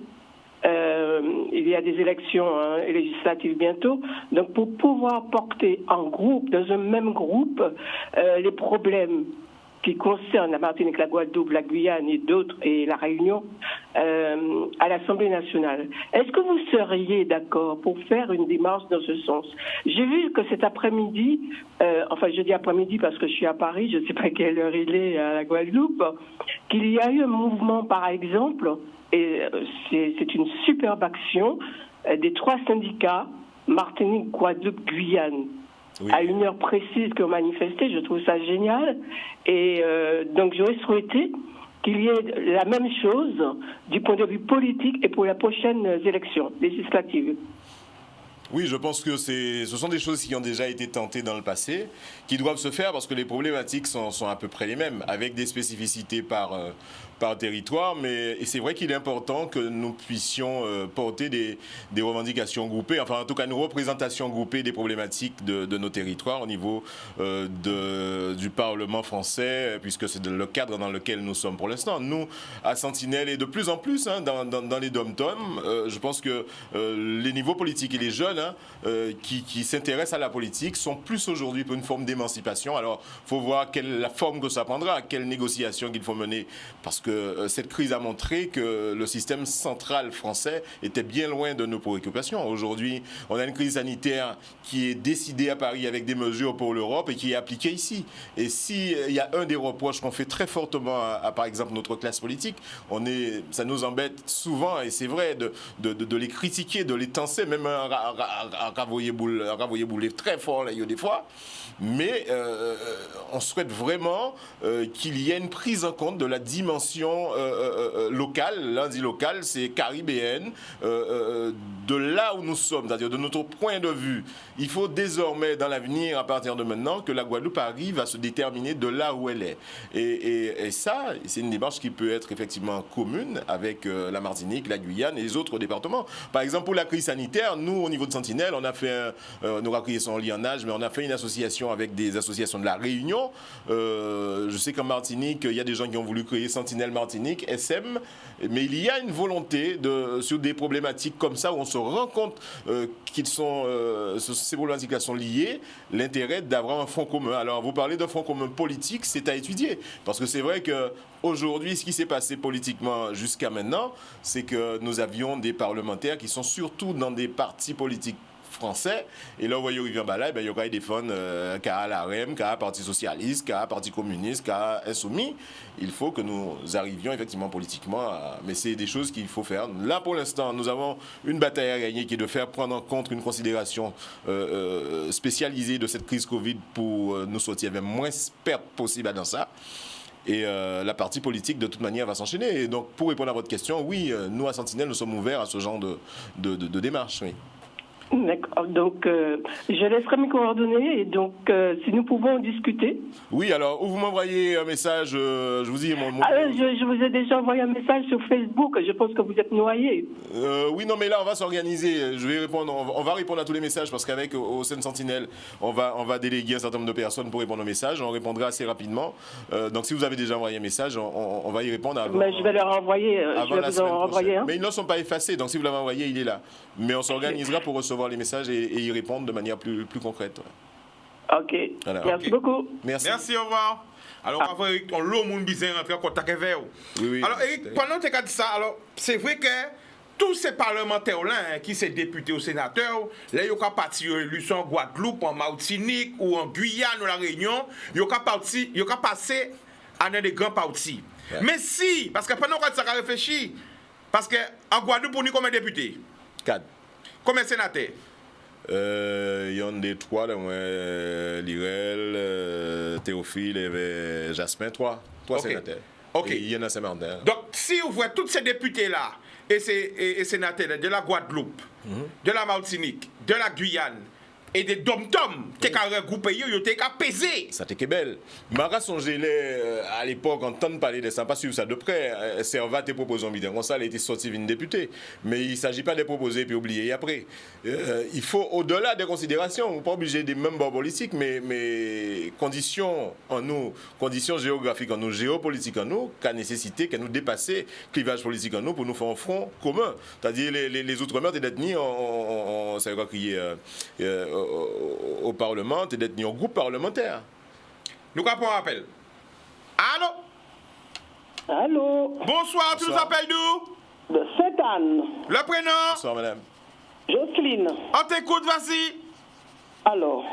Il y a des élections législatives bientôt, donc pour pouvoir porter en groupe, dans un même groupe, les problèmes qui concernent la Martinique, la Guadeloupe, la Guyane et d'autres, et la Réunion, à l'Assemblée nationale. Est-ce que vous seriez d'accord pour faire une démarche dans ce sens? J'ai vu que cet après-midi, enfin je dis après-midi parce que je suis à Paris, je ne sais pas quelle heure il est à la Guadeloupe, qu'il y a eu un mouvement par exemple, et c'est une superbe action, des 3 syndicats, Martinique, Guadeloupe, Guyane. Oui. À une heure précise que manifesté, je trouve ça génial. Et donc j'aurais souhaité qu'il y ait la même chose du point de vue politique et pour les prochaines élections législatives. Oui, je pense que ce sont des choses qui ont déjà été tentées dans le passé, qui doivent se faire parce que les problématiques sont à peu près les mêmes, avec des spécificités par territoire, et c'est vrai qu'il est important que nous puissions porter des revendications groupées, enfin en tout cas une représentation groupée des problématiques de nos territoires au niveau du Parlement français, puisque c'est le cadre dans lequel nous sommes pour l'instant. Nous, à Sentinelle, et de plus en plus dans les dom-toms, je pense que les niveaux politiques et les jeunes qui s'intéressent à la politique sont plus aujourd'hui pour une forme d'émancipation. Alors, il faut voir la forme que ça prendra, quelle négociation qu'il faut mener, parce que cette crise a montré que le système central français était bien loin de nos préoccupations. Aujourd'hui, on a une crise sanitaire qui est décidée à Paris avec des mesures pour l'Europe et qui est appliquée ici. Et s'il y a un des reproches qu'on fait très fortement à par exemple, notre classe politique, ça nous embête souvent, et c'est vrai, de les critiquer, de les tenser, même voyer boule très fort là, des fois. Mais on souhaite vraiment qu'il y ait une prise en compte de la dimension locale. Là, on dit locale, c'est caribéenne, de là où nous sommes, c'est-à-dire de notre point de vue. Il faut désormais, dans l'avenir, à partir de maintenant, que la Guadeloupe arrive à se déterminer de là où elle est. Et ça, c'est une démarche qui peut être effectivement commune avec la Martinique, la Guyane et les autres départements. Par exemple, pour la crise sanitaire, nous, au niveau de Sentinelle, on a fait, nos racriers sont liés en âge, mais on a fait une association avec des associations de la Réunion. Je sais qu'en Martinique, il y a des gens qui ont voulu créer Sentinelle Martinique, SM, mais il y a une volonté sur des problématiques comme ça où on se rend compte ces problématiques-là sont liées, l'intérêt d'avoir un front commun. Alors, vous parlez d'un front commun politique, c'est à étudier, parce que c'est vrai qu'aujourd'hui, ce qui s'est passé politiquement jusqu'à maintenant, c'est que nous avions des parlementaires qui sont surtout dans des partis politiques français, et là, vous voyez Rivière Bala, il y aura des fonds KA l'AREM, KA Parti Socialiste, KA Parti Communiste, KA Insoumis. Il faut que nous arrivions effectivement politiquement, mais c'est des choses qu'il faut faire. Là, pour l'instant, nous avons une bataille à gagner qui est de faire prendre en compte une considération spécialisée de cette crise Covid pour nous sortir avec moins pertes possible dans ça. Et la partie politique, de toute manière, va s'enchaîner. Et donc, pour répondre à votre question, oui, nous, à Sentinelle, nous sommes ouverts à ce genre de démarche, oui. D'accord. Donc, je laisserai mes coordonnées et donc, si nous pouvons discuter. Oui, alors, où vous m'envoyez un message, je vous dis mon... je vous ai déjà envoyé un message sur Facebook, je pense que vous êtes noyé. Oui, non, mais là, on va s'organiser. Je vais répondre, on va répondre à tous les messages parce qu'avec au sein de Sentinelle, on va déléguer un certain nombre de personnes pour répondre aux messages. On répondra assez rapidement. Donc, si vous avez déjà envoyé un message, on va y répondre avant. Mais je vais leur envoyer, je vais vous en renvoyer. Mais ils ne sont pas effacés, donc si vous l'avez envoyé, il est là. Mais on s'organisera pour recevoir les messages et y répondre de manière plus concrète. Ouais. Ok. Alors, merci beaucoup. Merci, au revoir. Alors, avant, Eric, on l'a moun bizarre rentrer en contact avec vous. Oui. Alors, Eric, pendant que tu as dit ça, alors, c'est vrai que tous ces parlementaires-là, qui sont députés ou sénateurs, là, ils ont parti en Guadeloupe, en Martinique ou en Guyane ou la Réunion, ils ont passé à des grands partis. Ouais. Mais si, parce que pendant que ça a réfléchi, parce qu'en Guadeloupe, on a combien de députés? 4. Combien de sénateurs? Il y en a des 3, Lirel, Théophile et Jasmin, 3 sénateurs. Ok. Et il y en a Saint-Martin. Donc, si vous voyez tous ces députés-là et sénateurs de la Guadeloupe, de la Martinique, de la Guyane, et des dom-toms, qui ont regroupé, ils ont pesé. Ça t'est belle. Mara songé à l'époque, entendre parler de ça, pas suivre ça de près. Servat tes propositions, comme ça, elle a été sortie une députée. Mais il ne s'agit pas de proposer puis oublier après. Il faut, au-delà des considérations, on n'est pas obligé des mêmes bords politiques, mais conditions en nous, conditions géographiques en nous, géopolitiques en nous, qu'a nécessité, qu'à nous dépasser clivage politique en nous pour nous faire un front commun. C'est-à-dire les Outre-mer, t'es détenus, ça va crier. Au Parlement, t'es détenu au groupe parlementaire. Nous avons un appel. Allô? Allô? Bonsoir, tu nous appelles d'où? De Sainte-Anne. Le prénom? Bonsoir, madame. Jocelyne. On t'écoute, vas-y. Alors,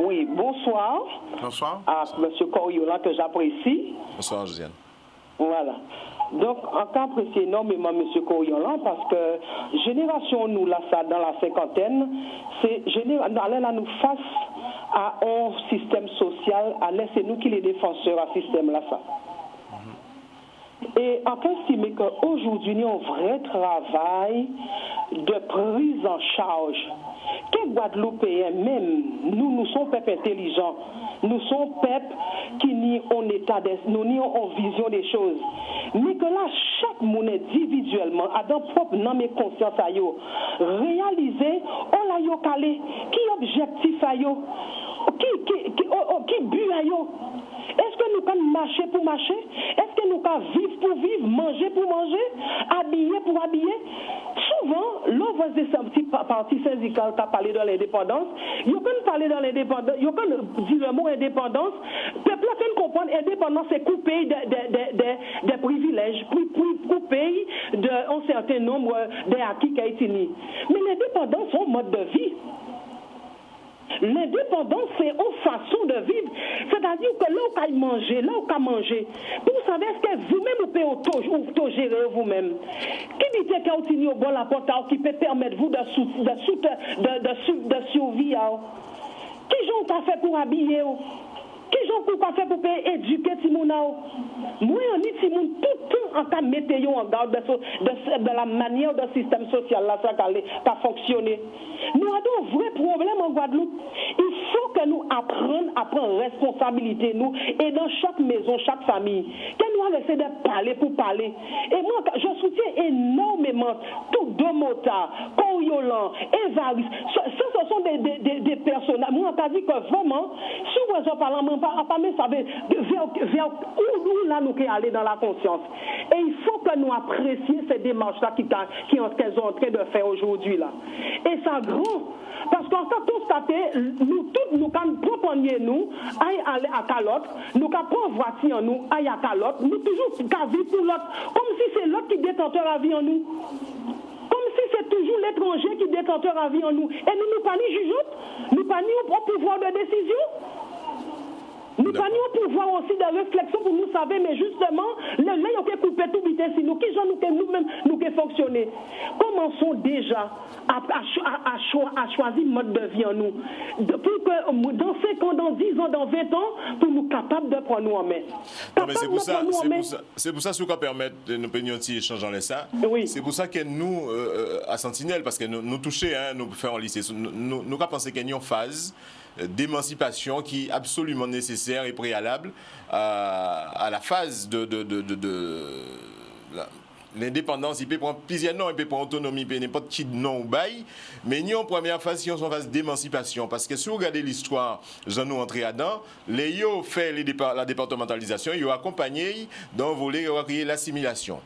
oui, bonsoir. Bonsoir. À M. Coriolan, que j'apprécie. Bonsoir, Josiane. Voilà. Donc, encore apprécié énormément M. Coriolan parce que génération, nous, là, ça, dans la cinquantaine, c'est là, nous face à un système social, c'est nous qui les défenseurs à ce système-là, ça. Et on peut estimer qu'aujourd'hui, nous avons un vrai travail de prise en charge. Que Guadeloupéens, même, nous sommes peuples intelligents. Nous sommes peuples qui n'y ont en vision des choses. Mais que là, chaque monde individuellement, a dans propre nom et conscience à yo, réaliser, on l'a yo calé, qui objectif à yo, qui but à yo. Est-ce que nous pouvons marcher pour marcher? Est-ce que nous pouvons vivre pour vivre, manger pour manger, habiller pour habiller? Souvent, l'on des partis syndicaux qui a parlé de l'indépendance, ils peuvent parler de l'indépendance, ils peuvent dire le mot indépendance. Le peuple peut comprendre indépendance, c'est couper des privilèges, couper d'un certain nombre d'acquis qui a été mis. Mais l'indépendance, c'est un mode de vie. L'indépendance, c'est une façon de vivre. C'est qu'a dit que là, on peut manger, là, on peut manger. Vous savez, est-ce que vous-même, vous pouvez gérer vous-même? Qui dit que vous avez au bon la porte qui peut permettre vous de survivre? Qui j'en a fait pour habiller? Qui j'en a fait pour éduquer Timouna? Moi, on dit Timoun tout le temps en train de mettre en garde de la manière dont le système social là, ça pas fonctionner. Nous avons un vrai problème en Guadeloupe. Il faut que nous apprenions à prendre responsabilité, nous, et dans chaque maison, chaque famille. Que nous allons essayer de parler pour parler. Et moi, je soutiens énormément tous deux motards, Coriolan, Evaris. Ce sont des personnes. Moi, on t'a dit que vraiment, si vous êtes parlant, pas mais ça veut vers où là nous allons aller dans la conscience. Et il faut que nous apprécions ces démarches-là qu'elles sont en train de faire aujourd'hui là. Et ça grand. Parce qu'en fait, tout ça, nous tous, nous quand proposer nous, aller à Calotte, nous quand prendre voiture en nous, aller à Calotte, nous toujours qu'à vivre pour l'autre, comme si c'est l'autre qui détenteur à vie en nous. Comme si c'est toujours l'étranger qui détenteur à vie en nous. Et nous pas ni jugeotes, nous pas ni au pouvoir de décision. Nous pas ni au pouvoir aussi de réflexion pour nous savoir, mais justement, là, il y a coupé tout vitesse, nous, qui j'en nous-mêmes, nous qui fonctionner. Commençons déjà à choisir mode de vie en nous. Pour que dans 5 ans, dans 10 ans, dans 20 ans, pour nous capables de prendre nous en main. Non, mais c'est pour ça que nous permettre de nous payer un petit échange dans les ça. Oui. C'est pour ça que nous, à Sentinelle, parce que nous toucher, hein, nous faisons en lycée, nous pensons qu'il y a une phase d'émancipation qui est absolument nécessaire et préalable à la phase de l'indépendance. Il peut prendre plusieurs noms, il peut prendre autonomie, il peut n'importe qui nom ou bail, mais nous en première phase, si on est en phase d'émancipation, parce que si vous regardez l'histoire, j'en ai entré là-dedans, les yo fait la départementalisation, ils ont accompagné dans le volet, ils ont créé l'assimilation.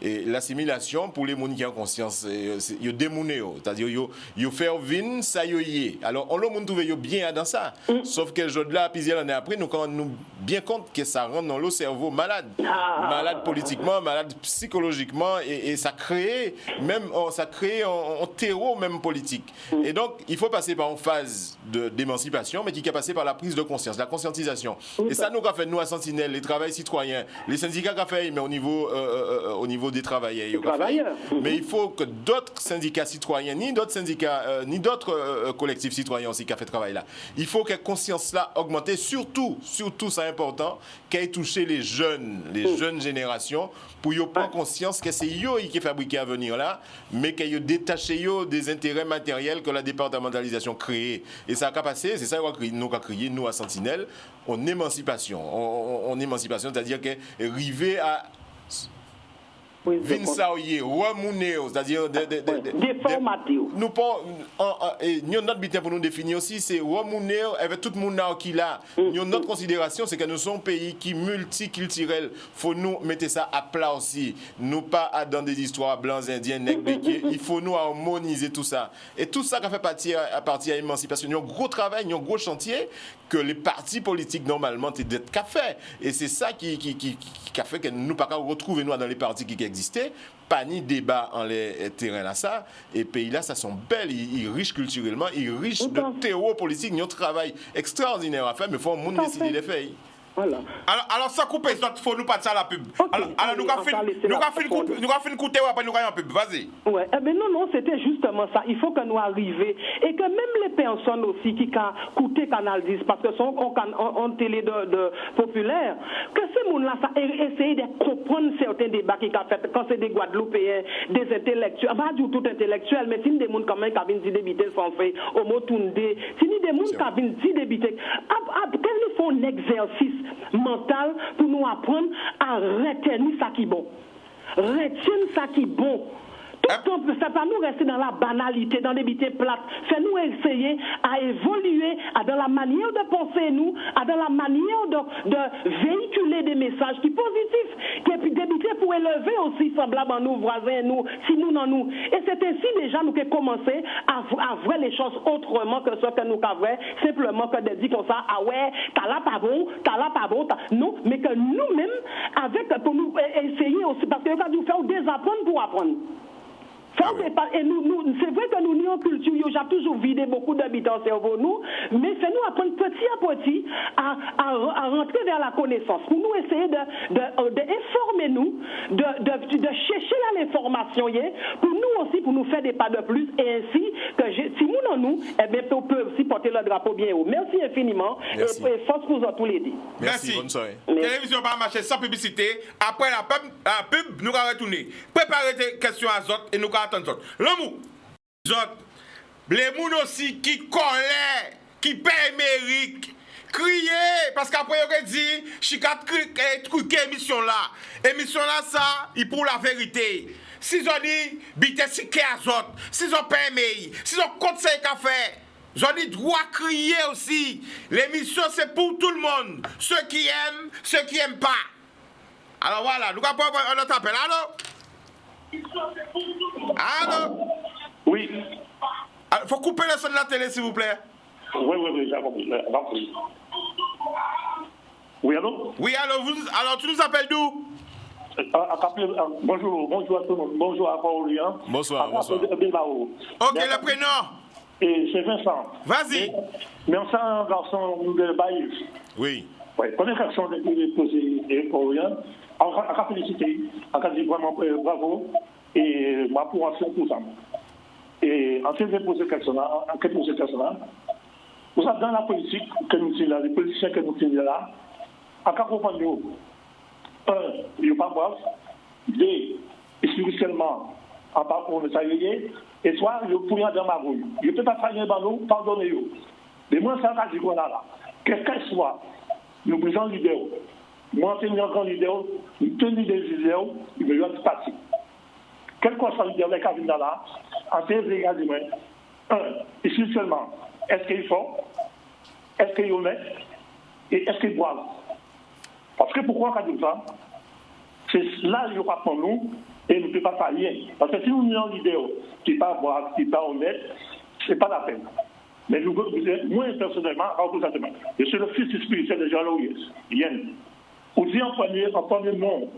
Et l'assimilation, pour les gens qui ont conscience, ils ont démouné, c'est-à-dire ils ont fait vin, ça y est. Alors, on l'a trouvé bien dans ça. Sauf que je là, plusieurs années après, nous quand nous bien compte que ça rentre dans le cerveau malade. Malade politiquement, malade psychologiquement, et ça crée un terreau même politique. Et donc, il faut passer par une phase d'émancipation, mais qui est passée par la prise de conscience, la conscientisation. Et ça, nous, qu'a fait nous à Sentinelle, les travailleurs citoyens, les syndicats qu'a fait, mais au niveau des travailleurs. Mais il faut que d'autres syndicats citoyens, ni d'autres syndicats, ni d'autres collectifs citoyens aussi qui ont fait ce travail-là. Il faut que la conscience-là augmente, surtout, c'est important, qu'elle touche les jeunes générations, pour qu'ils prennent conscience que c'est eux qui fabriquent à venir là, mais qu'ils détachent des intérêts matériels que la départementalisation crée. Et ça a passé, c'est ça qu'on a créé, nous à Sentinelle, en émancipation. En émancipation, c'est-à-dire qu'arriver à Vinsaoye, Wamuneo, c'est-à-dire déformaté. Nous notre but pour nous définir aussi, c'est Wamuneo avec tout le monde qui là. Notre considération, c'est que nous sommes un pays qui multiculturel. Faut nous mettre ça à plat aussi. Nous pas dans des histoires blancs, indiens, nègres, béquets. Il faut nous harmoniser tout ça. Et tout ça qui fait partie à l'émancipation. Il y a un gros travail, il y a un gros chantier que les partis politiques normalement d'être qu'a fait. Et c'est ça qui a fait que nous pas retrouver nous dans les partis qui existaient, pas ni débat en les terrains là ça, et pays là ça sont belles, ils riches culturellement, ils riches de terreau politique, ils ont un travail extraordinaire à faire, mais il faut monde décider les faire. Voilà. Alors ça coupe, il faut nous passer à la pub. Alors nous avons fait une coûter après nous avons une pub. Vas-y. Ouais. Non, c'était justement ça. Il faut que nous arrivions et que même les personnes aussi qui ont coûté Canal 10 parce que sont en télé de populaire, que ces gens-là essayent de comprendre certains débats qui ont fait quand c'est des Guadeloupéens, des intellectuels, pas du tout intellectuels, mais si des gens quand même qui ont dit débiter sans fait, au mot tourné, si des gens qui ont dit débiter, quand ils font un exercice mental pour nous apprendre à retenir ça qui est bon. Retenir ça qui est bon. Tout le temps, ça pas nous rester dans la banalité, dans des bités plates. Fais-nous essayer à évoluer dans la manière de penser nous, dans la manière de véhiculer des messages qui sont positifs, qui puis des bités pour élever aussi semblables à nous, voisins, nous, si nous dans nous. Et c'est ainsi déjà nous qui commencé à voir les choses autrement que ce que nous avons, simplement que de dire comme ça, ah ouais, t'as là pas bon, non, mais que nous-mêmes, pour nous essayer aussi, parce que nous faire désapprendre pour apprendre. Ça, et nous, c'est vrai que nous, nous, en culture, j'ai toujours vidé beaucoup d'habitants au cerveau, nous, mais c'est nous apprendre petit à petit à rentrer vers la connaissance. Pour nous essayer d'informer nous, de chercher l'information, pour nous aussi, pour nous faire des pas de plus, et ainsi que si nous, nous, eh bien, on peut aussi porter le drapeau bien haut. Merci infiniment, merci. Et force pour tous les deux. Merci. Bonne soirée. Télévision par marché sans publicité. Après la pub, nous allons retourner. Préparez des questions à Zot et nous allons attendre Zot. L'amour, Zot, les gens aussi qui collent, qui paient mérite, crier, parce qu'après, on dit, chicat truquer émission là. Émission là, ça, il pour la vérité. Si on dit, bite si à Zot, si on paye mérite, si on conseille qu'à faire. J'en ai droit à crier aussi. L'émission, c'est pour tout le monde. Ceux qui aiment, ceux qui n'aiment pas. Alors voilà, nous allons prendre un autre appel. Allô? Allô? Oui. Il faut couper le son de la télé, s'il vous plaît. Oui, j'ai compris. Oui, allô? Oui, alors tu nous appelles d'où? Bonjour à tout le monde. Bonjour à Paulien. Bonsoir. Ok, le prénom? Et c'est Vincent. Vas-y. Mais on sent un garçon de Baïs. Oui. Oui, première question de poser pour rien. On va féliciter, on va dire vraiment bravo et ma approbation pour ça. Et en fait, je vais poser question là. Vous savez, dans la politique que nous sommes là, les politiciens que nous sommes là, à quoi comprendre il n'y a pas de boire. Deux, spirituellement, en parcours de tailler. Et soit, je pourrais dans ma bouille. Je ne peux pas travailler dans l'eau, pardonnez-vous. Mais moi, ça va dire là. Quel qu'elle soit, nous brisons l'idée. Moi, je suis un grand leader, nous tenons des idées, il me doit se passer. Quel que soit l'idée, les cabinets là, en fait, regardez, ici seulement, est-ce qu'il faut, est-ce qu'il est honnête, et est-ce qu'il boit. Parce que pourquoi on dit ça? C'est là qu'il y aura pour nous, et nous ne pouvons pas faire rien. Parce que si nous avons l'idée qui n'est pas boire, qui n'est pas honnête, ce n'est pas la peine. Mais moi, personnellement, je suis le fils spirituel de Jean-Louis Yen. Vous dites en premier nom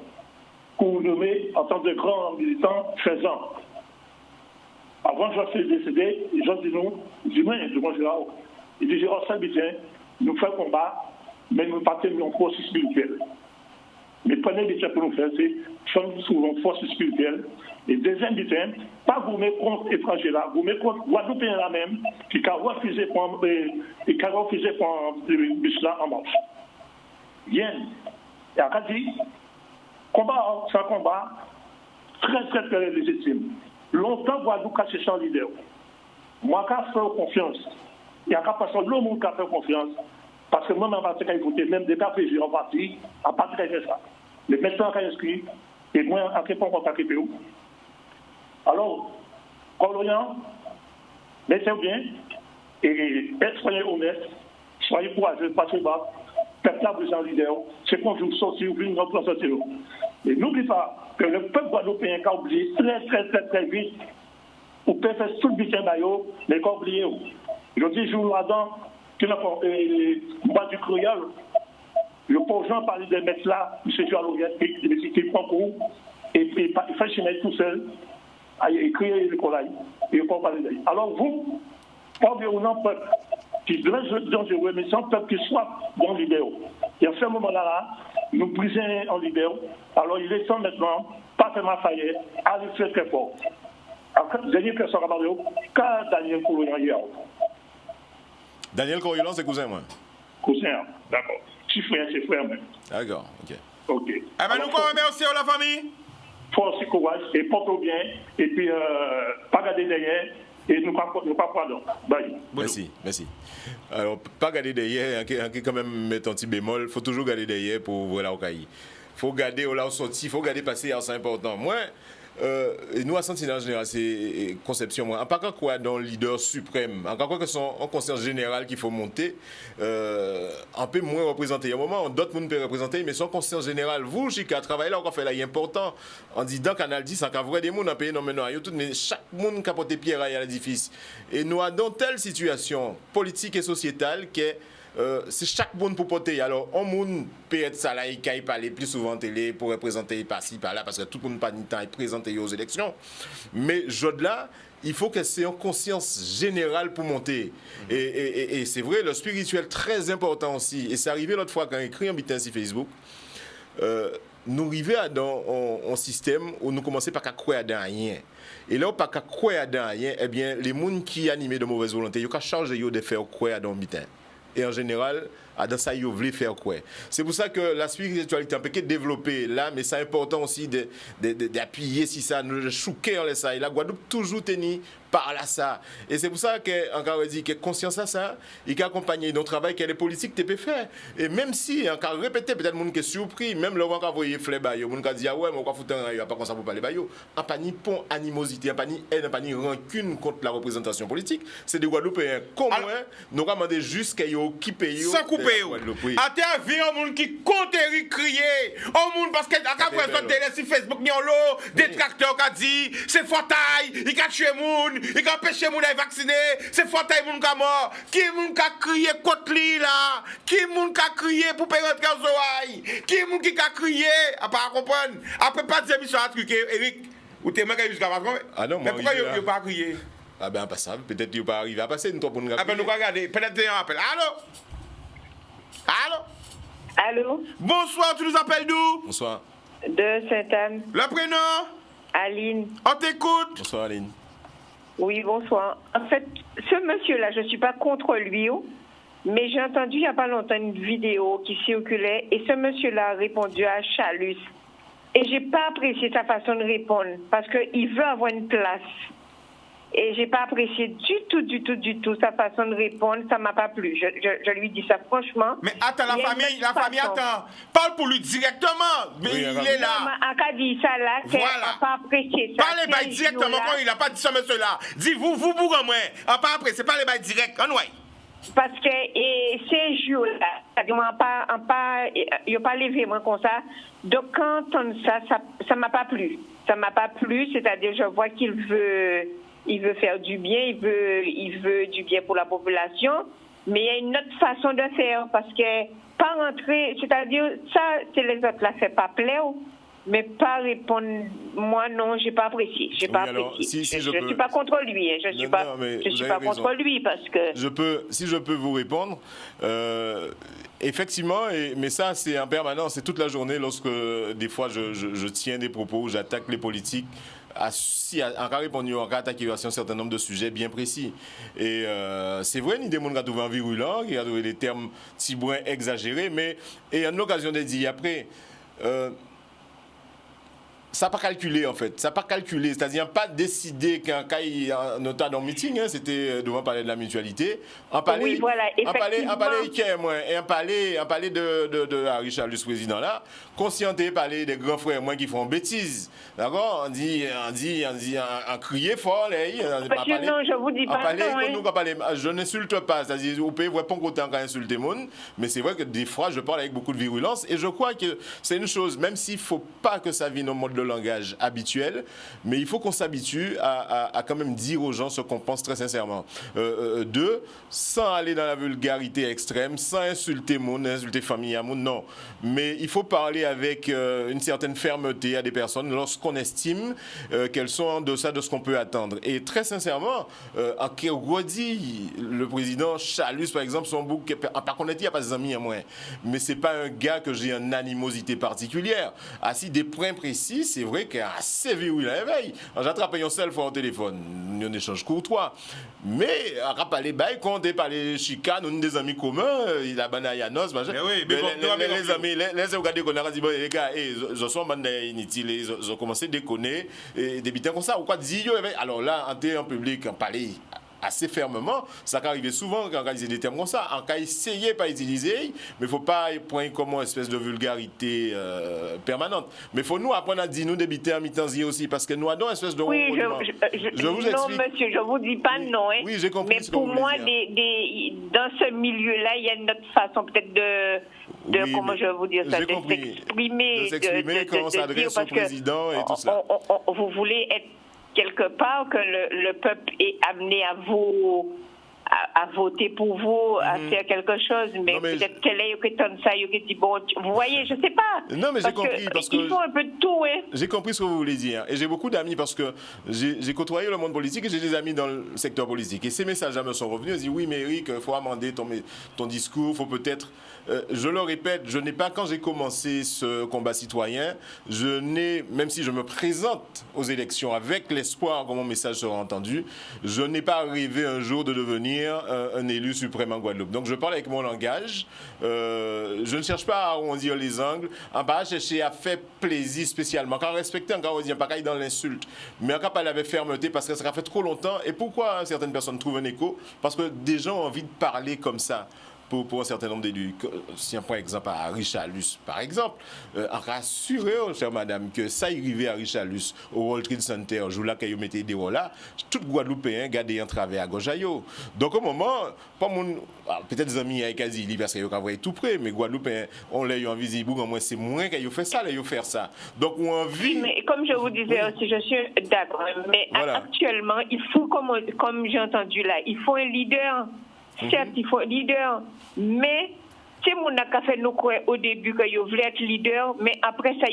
que vous nommez en tant que grand militant 16 ans. Avant que je sois décédé, les gens disent nous, ils disent Gérard Saint-Bitin, nous faisons combat, mais nous partons en force spirituelle. Mais prenez des choses pour nous faire, c'est sommes souvent force spirituelle. Et deuxième bitin, pas vous mettre contre étrangers là, vous mettre contre Guadeloupéens là même, qui a refusé pour le bus là en marche. Bien. Et à dit, combat, c'est un combat très légitime. Longtemps, Guadeloupe a cherché un leader. Moi, je fais confiance. Il y a qu'à passer le monde qui a fait confiance. Parce que moi-même, je vais voter, même des cas en partie, à partir de ça. Les médecins qui sont inscrits, et moi, à quel point on va s'occuper. Alors, Colorian, mettez-vous bien, et soyez honnête, soyez courageux, passez bas, peuple a besoin de leader, c'est qu'on joue sortir ou une autre sortie. Mais n'oubliez pas que le peuple guadeloupéen a oublié très vite, ou peut faire tout le bitin d'ailleurs, mais qu'on oublie. Je dis, je vous l'adore, que moi du créole, le pauvre Jean parlait de mettre là, M. Joaloguette, qui prend cours, et il fait chez tout seul, et créer le collège, et il ne peut pas parler. Alors vous, pas ou non peuple, qui est dangereux, mais sans peuple qui soit bon leader. Et à ce moment-là, nous brisons en leader. Alors il est temps maintenant, pas seulement faillir, aller très très fort. Alors, dernière personne à parler, car Daniel Coloyan hier. Daniel Coloyan, c'est cousin, moi. Cousin, d'accord. C'est frère même. D'accord, ok. Ok. Eh bien, nous remercions la famille. Force et courage, et porte bien, et puis pas garder derrière, et nous pas pardon. Bye. Merci. Alors, pas garder derrière, quand même mettre un petit bémol, il faut toujours garder derrière pour voir la caille. Il faut garder où là sorti, il faut garder passer, c'est important. Moi, nous à Sentinelle en général, c'est conception. Moi, en pas quoi dans le leader suprême, en quoi que son en conscience générale qu'il faut monter, un peu moins représenté. Il y a un moment où d'autres monde peuvent représenter, mais son conscience générale, vous, j'ai qu'à travailler là, on fait là, il est important. On dit dans Canal 10, en vrai des monde en pays non maintenant, mais chaque monde qui a porté pierre à l'édifice. Et nous avons telle situation politique et sociétale que c'est chaque monde pour porter. Alors, on monde peut être ça là, il peut parler plus souvent en télé pour représenter par-ci, par-là, parce que tout le monde n'a pas de temps à présenter aux élections. Mais là, il faut que c'est une conscience générale pour monter. Et c'est vrai, le spirituel très important aussi. Et c'est arrivé l'autre fois quand j'ai écrit un bitin sur Facebook. Nous arrivons dans un système où nous commençons par croire dans rien. Et là, par croire dans rien, eh bien, les gens qui animent de mauvaise volonté, ils ont chargé de faire croire dans le bitin. Et en général, dans ça, ils veulent faire quoi. C'est pour ça que la spiritualité est un peu développée là, mais c'est important aussi d'appuyer si ça, de chouquer en ça. Et la Guadeloupe toujours tenue par là ça. Et c'est pour ça qu'encore dit que conscience à ça, il a accompagné nos travail que les politiques te peut faire. Et même si encore répété, peut-être monde qui est surpris, même le vent envoyé flé bayo, monde qui dit ah ouais, mais on va foutre un pas comme ça pour parler bayo. En pas ni pont animosité, en pas ni haine, en pas ni rancune contre la représentation politique. C'est des Guadeloupéens comme moi, nous demandons juste qu'ils occupent sans couper. Intervient un monde qui compte et crier. Un monde parce que après ça télé sur Facebook ni en lot, des tracteurs qui dit c'est fautaille, il a tué monde. Il a empêché les gens de vacciner. C'est fauteuil les gens qui mort. Qui est gens qui a crié contre lui là? Qui est gens qui a crié pour payer rentrer en Zoaï? Qui est gens qui a crié? À pas comprendre. Après pas de émission à truquer, Eric. Ou t'es même jusqu'à maintenant. Ah non, mais pourquoi il n'a pas crié? Ah ben pas ça. Peut-être qu'il n'a pas arrivé à passer. Nous avons ah ben nous regarder. Peut-être qu'il y a un appel. Allô? Allô? Allô? Bonsoir, tu nous appelles d'où? Bonsoir. De Sainte-Anne. Le prénom? Aline. On t'écoute. Bonsoir Aline. Oui, bonsoir. En fait, ce monsieur-là, je ne suis pas contre lui, mais j'ai entendu il n'y a pas longtemps une vidéo qui circulait et ce monsieur-là a répondu à Chalus. Et je n'ai pas apprécié sa façon de répondre parce qu'il veut avoir une place. Et je n'ai pas apprécié du tout sa façon de répondre. Ça ne m'a pas plu. Je lui dis ça franchement. Mais attends, la famille attend. Parle pour lui directement. Mais il est là. Non, mais a dit ça là, qu'elle n'a pas apprécié ça. Parlez directement quand il n'a pas dit ça, monsieur-là. Dis vous pour moi. On n'a pas apprécié. Parlez direct. En ouais. Parce que ces jours-là, ils n'ont pas levé moi comme ça. Donc quand on ça m'a pas plu. Ça m'a pas plu, c'est-à-dire je vois qu'il veut faire du bien, il veut du bien pour la population, mais il y a une autre façon de faire parce que pas rentrer, c'est-à-dire ça, c'est les autres là, c'est pas plaire, mais pas répondre. Moi non, j'ai pas apprécié, je suis pas contre lui, je suis pas contre lui parce que si je peux vous répondre. Effectivement, mais ça c'est en permanence, c'est toute la journée lorsque des fois je tiens des propos, j'attaque les politiques. En cas répondu, en cas attaqué sur un certain nombre de sujets bien précis. Et c'est vrai, il y a des gens qui ont trouvé un virulent, qui ont trouvé des termes si bruns exagérés, mais et en l'occasion de dire après, ça n'a pas calculé en fait, ça n'a pas calculé, c'est-à-dire pas décidé qu'un cas, notamment dans le meeting, c'était devant parler de la mutualité, en parler, oui, voilà, effectivement. En parler de Richard, le président là, conscienté parler des grands frères moins qui font bêtises, d'accord, on dit en crier fort, non, je vous dis pas non, je n'insulte pas, c'est-à-dire vous pouvez voir pas autant qu'à insulter monde, mais c'est vrai que des fois je parle avec beaucoup de virulence et je crois que c'est une chose, même s'il faut pas que ça vienne au mode de langage habituel, mais il faut qu'on s'habitue à quand même dire aux gens ce qu'on pense très sincèrement. Deux, sans aller dans la vulgarité extrême, sans insulter monde, insulter famille à monde, non. Mais il faut parler avec une certaine fermeté à des personnes lorsqu'on estime qu'elles sont en deçà de ce qu'on peut attendre. Et très sincèrement, en Kérodie, le président Chalus, par exemple, son bouc, par contre, il n'y a pas des amis à moi, mais c'est pas un gars que j'ai une animosité particulière. Si des points précis, c'est vrai qu'il y a assez virulent la veille. J'attrape un seul fois au téléphone, on échange courtois. Mais à parler bail, quand on parle de chicanes, on a des amis communs, il a banné à Yanos, les amis, les regardez qu'on a dit, les gars, je suis en inutile, ils ont commencé à déconner, et débuter comme ça, ou quoi dire, alors là, en public, en parler assez fermement, ça peut arriver souvent quand on utilise des termes comme ça. En cas, essayez pas d'utiliser, mais il ne faut pas prendre comme une espèce de vulgarité permanente. Mais il faut nous apprendre à dire nous débiter en mi-temps aussi, parce que nous avons une espèce de... Oui, je vous explique. Non, monsieur, je ne vous dis pas non. Hein. Oui, j'ai compris. Mais pour moi, dans ce milieu-là, il y a une autre façon peut-être de comment je vais vous dire ça, de s'exprimer, quand on s'adresse au président et tout ça. Vous voulez être quelque part que le peuple est amené à à voter pour vous, à faire quelque chose, mais peut-être qu'elle est que ça, il dit bon, vous voyez, je sais pas. Non, mais j'ai compris parce que il faut un peu de tout, hein. J'ai compris ce que vous voulez dire, et j'ai beaucoup d'amis parce que j'ai côtoyé le monde politique et j'ai des amis dans le secteur politique. Et ces messages-là me sont revenus. Ils disent oui, mais Eric, il faut amender ton discours, il faut peut-être. Je le répète, je n'ai pas, quand j'ai commencé ce combat citoyen, je n'ai, même si je me présente aux élections avec l'espoir que mon message sera entendu, je n'ai pas rêvé un jour de devenir un élu suprême en Guadeloupe. Donc je parle avec mon langage, je ne cherche pas à arrondir les angles, en pas chercher à faire plaisir spécialement, car respecter encore, on dit, pas dans l'insulte, mais encore pas avec fermeté parce que ça a fait trop longtemps. Et pourquoi certaines personnes trouvent un écho? Parce que des gens ont envie de parler comme ça. Pour un certain nombre d'élus. Si on prend exemple à Richard-Luce, par exemple, rassurez-vous, chère madame, que ça y arrivait à Richard-Luce, au World Trade Center, jour là, quand ils mettaient des rôles là, tout Guadeloupéen gardait un travers à gauche. Donc, au moment, peut-être des amis avec Azili, parce qu'ils ont tout près, mais Guadeloupéen, on l'a eu en visible, au moins, c'est moins qu'ils ont fait ça, ils ont fait ça. Donc, on envie. Mais comme je vous disais aussi, je suis d'accord, mais actuellement, il faut, comme j'ai entendu là, il faut un leader. Certes, il faut un leader, mais c'est mon a fait nous croire au début que vous voulez être leader, mais après ça,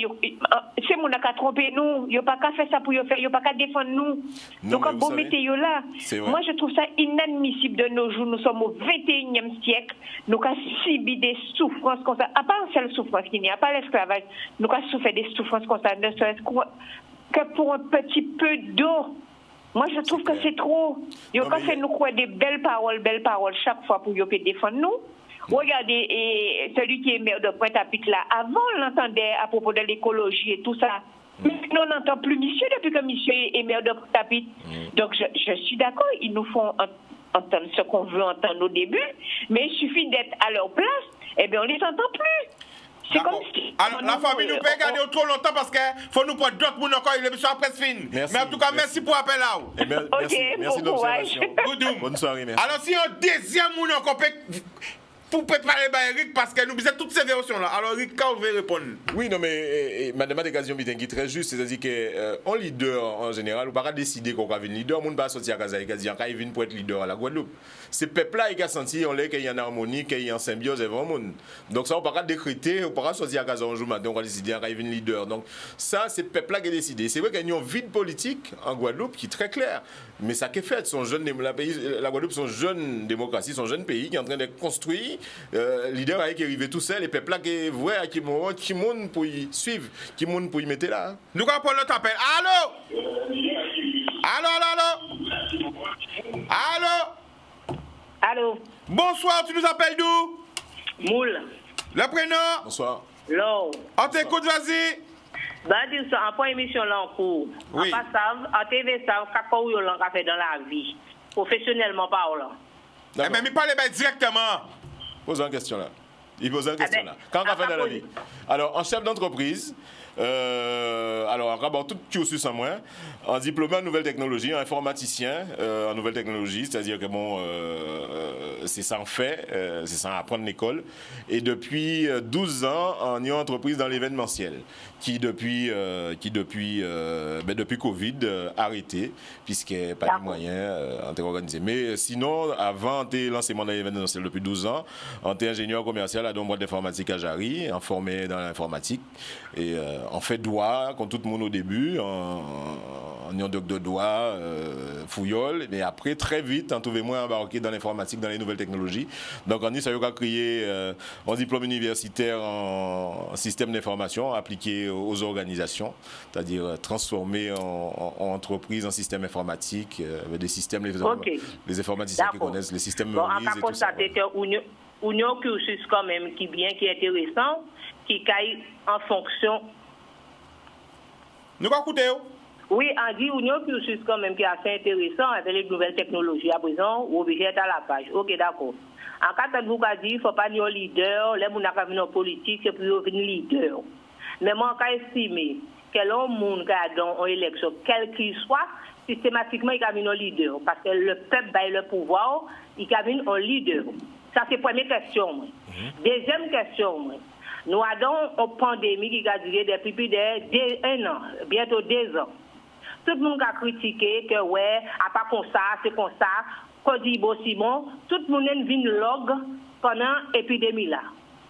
c'est mon a trompé nous. Il n'y a pas qu'à faire ça pour faire, il n'y a pas qu'à défendre nous. Non, donc, bon météo là, moi je trouve ça inadmissible de nos jours. Nous sommes au 21e siècle, nous avons subi des souffrances comme ça. À part une seule souffrance qu'il n'y a pas l'esclavage, nous avons souffert des souffrances comme ça, ne serait-ce que pour un petit peu d'eau. Moi, je trouve que c'est trop. Ils ont fait nous croire des belles paroles chaque fois pour défendre nous. Regardez, celui qui est maire de Pointe-à-Pitre là, avant, on l'entendait à propos de l'écologie et tout ça. Maintenant, on n'entend plus monsieur depuis que monsieur est maire de Pointe-à-Pitre. Donc, je suis d'accord, ils nous font entendre ce qu'on veut entendre au début, mais il suffit d'être à leur place, et bien, on ne les entend plus. C'est comme si... Alors, la famille nous peut garder trop longtemps parce qu'il faut nous prendre d'autres monde encore, l'émission après fin. Mais en tout cas, merci pour l'appel là. Merci de l'observation. Bonne soirée, merci. Alors, si un deuxième monde encore peut... Pour préparer Eric, parce que nous faisons toutes ces versions-là. Alors, Eric, quand vous répondre? Oui, non, mais madame Adégazion est très juste. C'est-à-dire qu'un leader, en général, on ne peut pas décider qu'on va devenir leader. On ne peut pas sortir à Kazaï, quand il vient pour être leader à la Guadeloupe. Ces peuples-là, ils ont senti qu'il y a une harmonie, qu'il y a une symbiose avec le monde. Donc, ça, on ne peut pas décréter, on ne peut pas sortir à Kazaï un jour matin, on va décider qu'il vient leader. Donc, ça, c'est le peuple-là qui a décidé. C'est vrai qu'il y a une vide politique en Guadeloupe qui est très claire. Mais ça qu'est fait. La Guadeloupe, son jeune démocratie, son jeune pays qui est en train de construire. Leader qui est arrivé tout seul, et peuple là qui voit qui monde pour y suivre, qui monde pour y mettre là. Nous allons prendre notre appel. Allô? Allô? Bonsoir, tu nous appelles d'où? Moule. Le prénom? Bonsoir. L'eau. On t'écoute, vas-y. Bah, dire ça, en point émission là en cours. Oui. En passant, en TV, ça, qu'est-ce qu'on a fait dans la vie, professionnellement parlant. Mais il parle directement. Pose une question là. Il pose une question là. Quand on a fait dans la vie? Alors, en chef d'entreprise, alors, en tout cursus en moins, en diplômé en nouvelles technologies, en informaticien en nouvelles technologies, c'est-à-dire que bon, c'est ça en fait, c'est ça à apprendre l'école. Et depuis 12 ans, en ayant entreprise dans l'événementiel, qui depuis Covid arrêté, puisqu'il n'y a pas de moyens organisé. Mais sinon, avant, on était l'enseignement dans l'événementiel depuis 12 ans, on était ingénieur commercial à boîte d'informatique à Jarry, en formé dans l'informatique. Et on fait droit, comme tout le monde au début, en ayant de droit, fouillole, mais après, très vite, on trouvait moins embarqué dans l'informatique, dans les nouvelles technologies. Donc, on a créé un diplôme universitaire en système d'information appliqué aux organisations, c'est-à-dire transformé en entreprise, en système informatique, des systèmes, les informaticiens qui connaissent, les systèmes Maurice et tout ça. On a un cursus quand même qui est intéressant, qui caille en fonction. Nous allons écouter. Oui, on dit on a un cursus quand même qui est assez intéressant avec les nouvelles technologies. À présent, on est obligé d'être à la page. Ok, d'accord. En cas de vous dire, il ne faut pas dire leader, les gens qui sont en politique, c'est pour devenir leader. Mais moi, je estime que l'on monde qui a dans une élection, quel qu'il soit, systématiquement, il y a un leader. Parce que le peuple a le pouvoir, il y a un leader. Ça, c'est la première question. Deuxième question, nous avons une pandémie qui a duré depuis plus d'1 an, bientôt 2 ans. Tout le monde a critiqué que, ouais, à pas comme ça, c'est comme ça. Codibo Simon, tout le monde vient log pendant l'épidémie là.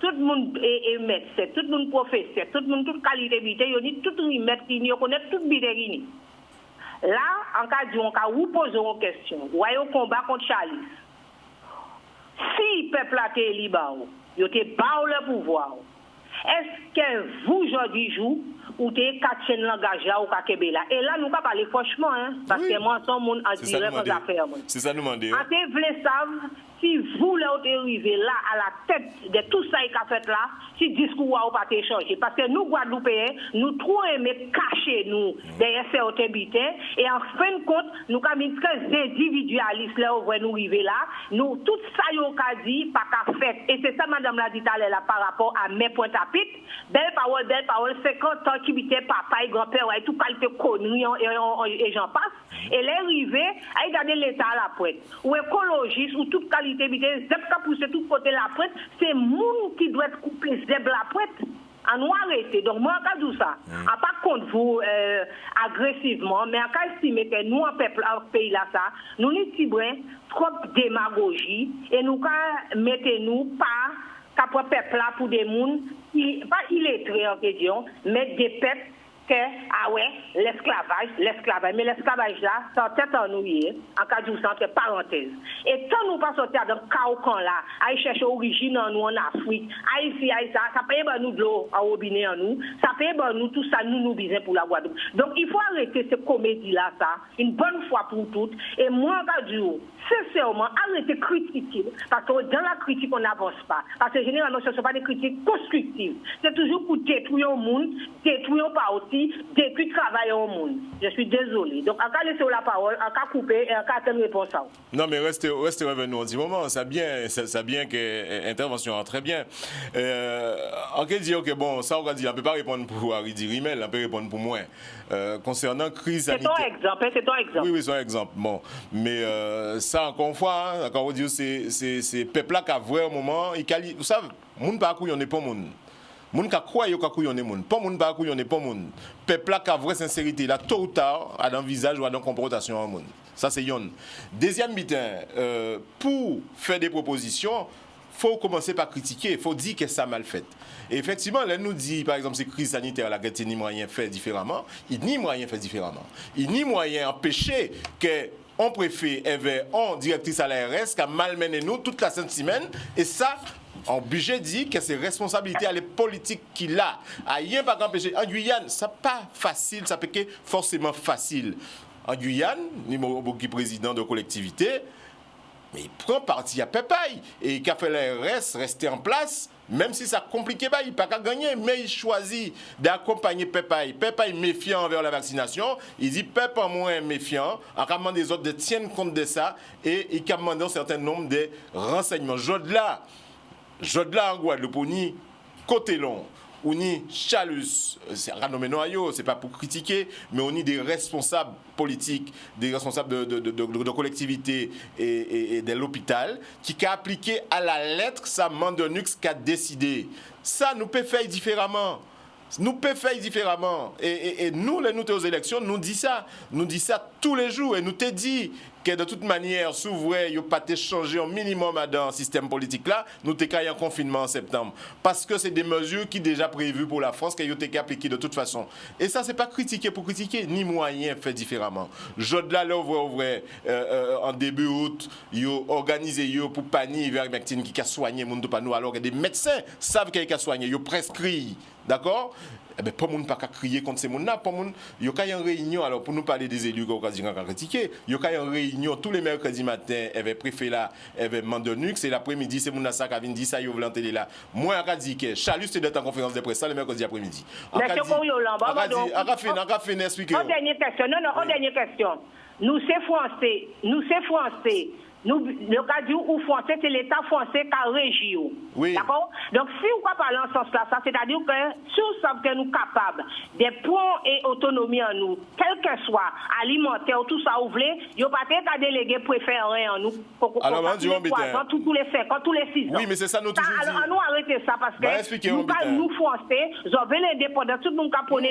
Tout le monde est médecin, tout le monde professeur, tout le monde, toute qualité de vie, tout le monde qui connaît toute bidérini. Là, en cas de on vous pose une question, vous voyez au combat contre Charlie. Si le peuple a été libre, il a été bas le pouvoir. Est-ce que vous, aujourd'hui, ou t'es 4 langage là ou kakebela? Et là, nous pas parler franchement, hein, parce que moi, son monde en direct aux affaires. C'est ça nous demander. En te voulez savoir si vous, là, vous arrivé là, à la tête de tout ça qu'il a fait là, si le discours ou pas changé. Parce que nous, Guadeloupéens, nous trop aimons cacher nous derrière ces autorités. Et en fin de compte, nous sommes très individualistes là où nous arrivons là. Nous, tout ça, nous avons dit, pas qu'à faire. Et c'est ça, madame l'a dit là, par rapport à mes points à pitre. Belle parole, 50 ans qui était papa et grand-père, et tout qualité connu, et j'en passe. Et les arrivés, à regarder l'État à la pointe. Ou écologiste, ou toute qualité, zeb qui pousse tout côté la pointe, c'est monde qui doit être coupé zeb la pointe. À nous arrêter. Donc, moi, en cas de ça, à pas contre vous agressivement, mais à cas estimer que nous, en peuple, en pays là, ça, nous n'utilisons trop démagogie et nous, mettez-nous pas qu'après peuple là pour des gens, pas illettrés en question, mais des peuples que, ah ouais, l'esclavage, mais l'esclavage là, c'est en tête en nous, en cas de entre parenthèses. Et tant nous pas sortir dans le chaos là, à chercher origine en nous en Afrique, à ici, ça paye nous de l'eau à robinet en nous, ça paye nous tout ça, nous besoin pour la Guadeloupe. Donc il faut arrêter cette comédie là, ça, une bonne fois pour toutes. Et moi, en cas de sincèrement, arrêtez de critiquer, parce que dans la critique, on n'avance pas. Parce que généralement, ce ne sont pas des critiques constructives. C'est toujours pour détruire le monde, détruire un parti, détruire le travail au monde. Je suis désolé. Donc, en cas de laisser la parole, en cas de couper, et en cas de réponse à vous. Non, mais restez revenu en 10 moments. Ça bien que l'intervention très bien. En cas de dire que bon, ça, on va dire, on ne peut pas répondre pour Haridi Rimel, on peut répondre pour moi. Concernant crise sanitaire. C'est ton exemple. Oui, c'est un exemple. Bon, mais ça, encore une fois, hein, encore dire, c'est peuple-là qui a vrai un moment. Vous savez, moun pas couillon n'est pas moun. Moun ka croit yo ka couillon n'est moun. Pas moun pas couillon n'est pas moun. Peuple-là qui a vraie sincérité, là, tôt ou tard, à dans visage ou à dans comportation en moun. Ça, c'est yon. Deuxième bitin, pour faire des propositions, faut commencer par critiquer, il faut dire que ça mal fait. Et effectivement, là, nous dit, par exemple, c'est crise sanitaire, la guerre, ni moyen fait différemment, il n'y a moyen fait différemment. Il n'y a moyen empêcher que on préfet avait en directrice à l'ARS qui a malmené nous toute la sainte semaine, et ça, on budget dit que c'est responsabilité à les politiques qu'il a. Rien pas empêcher. En Guyane, ça pas facile, ça peut que forcément facile. En Guyane, numéro qui président de collectivité, mais il prend parti à Pépay et il a fait l'ARS rester en place, même si ça compliqué, il n'a pas qu'à gagner, mais il choisit d'accompagner Pépay. Pépay méfiant envers la vaccination, il dit Pépay moins méfiant, en demandant des autres de tiennent compte de ça et il a demandé un certain nombre de renseignements. Jodla en Guadeloupe, on y côté long. On y Chalus, c'est pas pour critiquer, mais on y des responsables politiques, des responsables de collectivités et de l'hôpital qui a appliqué à la lettre sa Mandenux qui a décidé. Ça, nous pouvons faire différemment. Nous pouvons faire différemment. Et nous, les nous aux élections, nous disons ça tous les jours. Et nous te dit que de toute manière, si vous voulez, il n'y a pas changé au minimum dans le système politique là, nous avons en confinement en septembre. Parce que c'est des mesures qui sont déjà prévues pour la France, qui ont été appliquées de toute façon. Et ça, ce n'est pas critiquer pour critiquer, ni moyen fait différemment. Jodla, là, en début août, ils ont organisé pour panier ivermectine qui a soigné le monde de nous, alors que des médecins savent qu'il a soigné, ils ont prescrit. D'accord? Eh bien, pas de monde pas crier contre ces gens-là. Pas monde. Il y a une réunion, alors pour nous parler des élus qu'on a critiqué, il y a une réunion tous les mercredis matin, il y avait préfet là, il y avait Mandenux, et l'après-midi, c'est mon ça qui a dit ça, il y a en télé là. Moi, je dis que Chalus était en conférence de presse le mercredi après-midi. Monsieur Coriolan, expliquer. En dernière question. Nous, c'est français. Nous, le cas du ou français, c'est l'État français qui a régi. Oui. D'accord? Donc, si on va parler en ce sens-là, ça, c'est-à-dire que si nous sommes capables des points et autonomie en nous, quel que soit alimentaire, tout ça, vous voulez, il n'y a pas qu'à déléguer préféré en nous. Alors, tous les 5 ans, tous les 6 ans. Oui, mais c'est ça, nous toujours dit. Alors, nous arrêter ça parce que nous, Français, nous avons l'indépendance, tout le monde a pris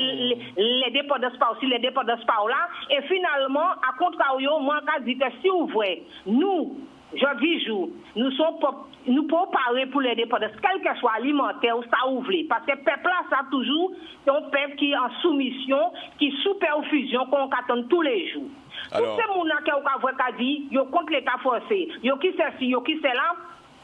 l'indépendance par aussi, l'indépendance par là, et finalement, à contrario, moi, je dis que si vous voulez, nous, je dis jour, nous pouvons parler pour l'indépendance, quel que soit alimentaire ou ça ouvre. Parce que le peuple là, ça toujours, c'est un peuple qui est en soumission, qui est sous perfusion, qu'on attend tous les jours. Alors, tous ces gens qui ont dit, contre l'État forcé, ils qui c'est ci, ils qui c'est là,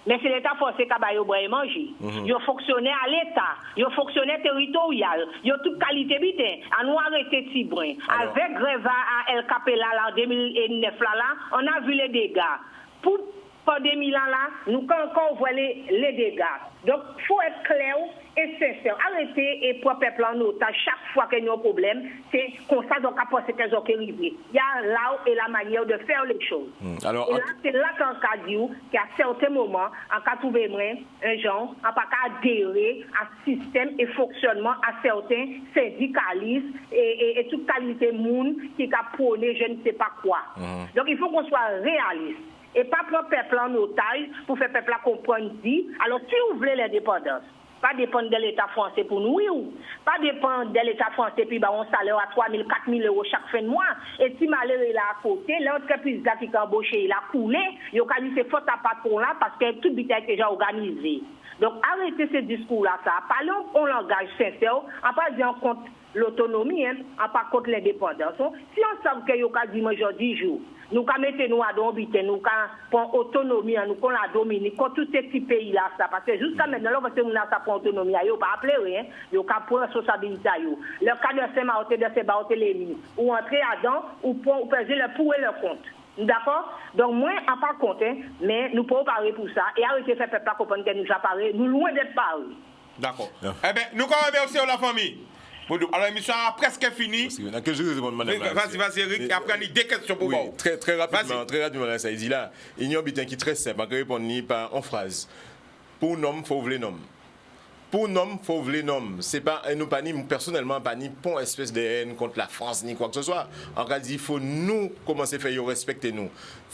mais c'est l'État forcé qui a manger. Ils ont fonctionné à l'État, ils ont fonctionné territorial, ils ont toute qualité bien. À nous arrêter Tibrin. Avec Greva à El Capella en 2009, on a vu les dégâts. Pour pandémie là, nous quand on voit les dégâts. Donc, il faut être clair et sincère. Arrêtez et pour peuple en otage chaque fois qu'il y a un problème, c'est comme ça donc à penser qu'elles ont arrivé. Il y a là et la manière de faire les choses. Alors, et là, c'est là qu'en cas dit qu'à certains moments, en cas trouver un genre, en pas qu'à adhérer à système et fonctionnement à certains syndicalistes et toute qualité monde qui a prôné je ne sais pas quoi. Donc, il faut qu'on soit réaliste. Et pas prendre le peuple en otage pour faire le peuple comprendre dit. Alors, si vous voulez l'indépendance, pas dépendre de l'État français pour nous, oui, ou pas dépendre de l'État français, puis on salaire à 3 000, 4 000 euros chaque fin de mois. Et si malheur est là à côté, l'entreprise qui a embauché, il a coulé, il a dit c'est faute à patron là parce que tout le a été déjà organisé. Donc, arrêtez ce discours-là, ça. Parlons en langage sincère, en pas disant contre l'autonomie, en pas contre l'indépendance. Si on sait que vous avez dit aujourd'hui jour, nous quand mettons à dominer, nous quand pour autonomie, nous quand la dominer, contre tous ces petits pays-là, ça. Parce que jusqu'à maintenant, là, parce que nous avons pour autonomie, ils n'ont pas appelé rien, ils n'ont pas pour responsabilité. Le cas de Saint-Martin, de Saint-Martin, ou entrer à dents, ou peser le pour et le contre. D'accord? Donc, moi, en pas compte, mais nous pouvons parler pour ça et arrêter de faire peuple comprendre que nous appareillons, nous loin d'être parlé. D'accord. Eh bien, nous quand même aussi la famille. Alors, l'émission a presque fini. Vas-y, Eric, après, il y a des questions pour vous. Très rapidement, ça dit là, il y a un butin qui est très simple, on répond par en phrase. Pour nom, il faut ouvrir nom. Pour nom, il faut ouvrir nom. C'est pas, nous, pas ni, personnellement, pas ni pour espèce de haine contre la France, ni quoi que ce soit. En cas, il faut nous commencer à faire respecter nous.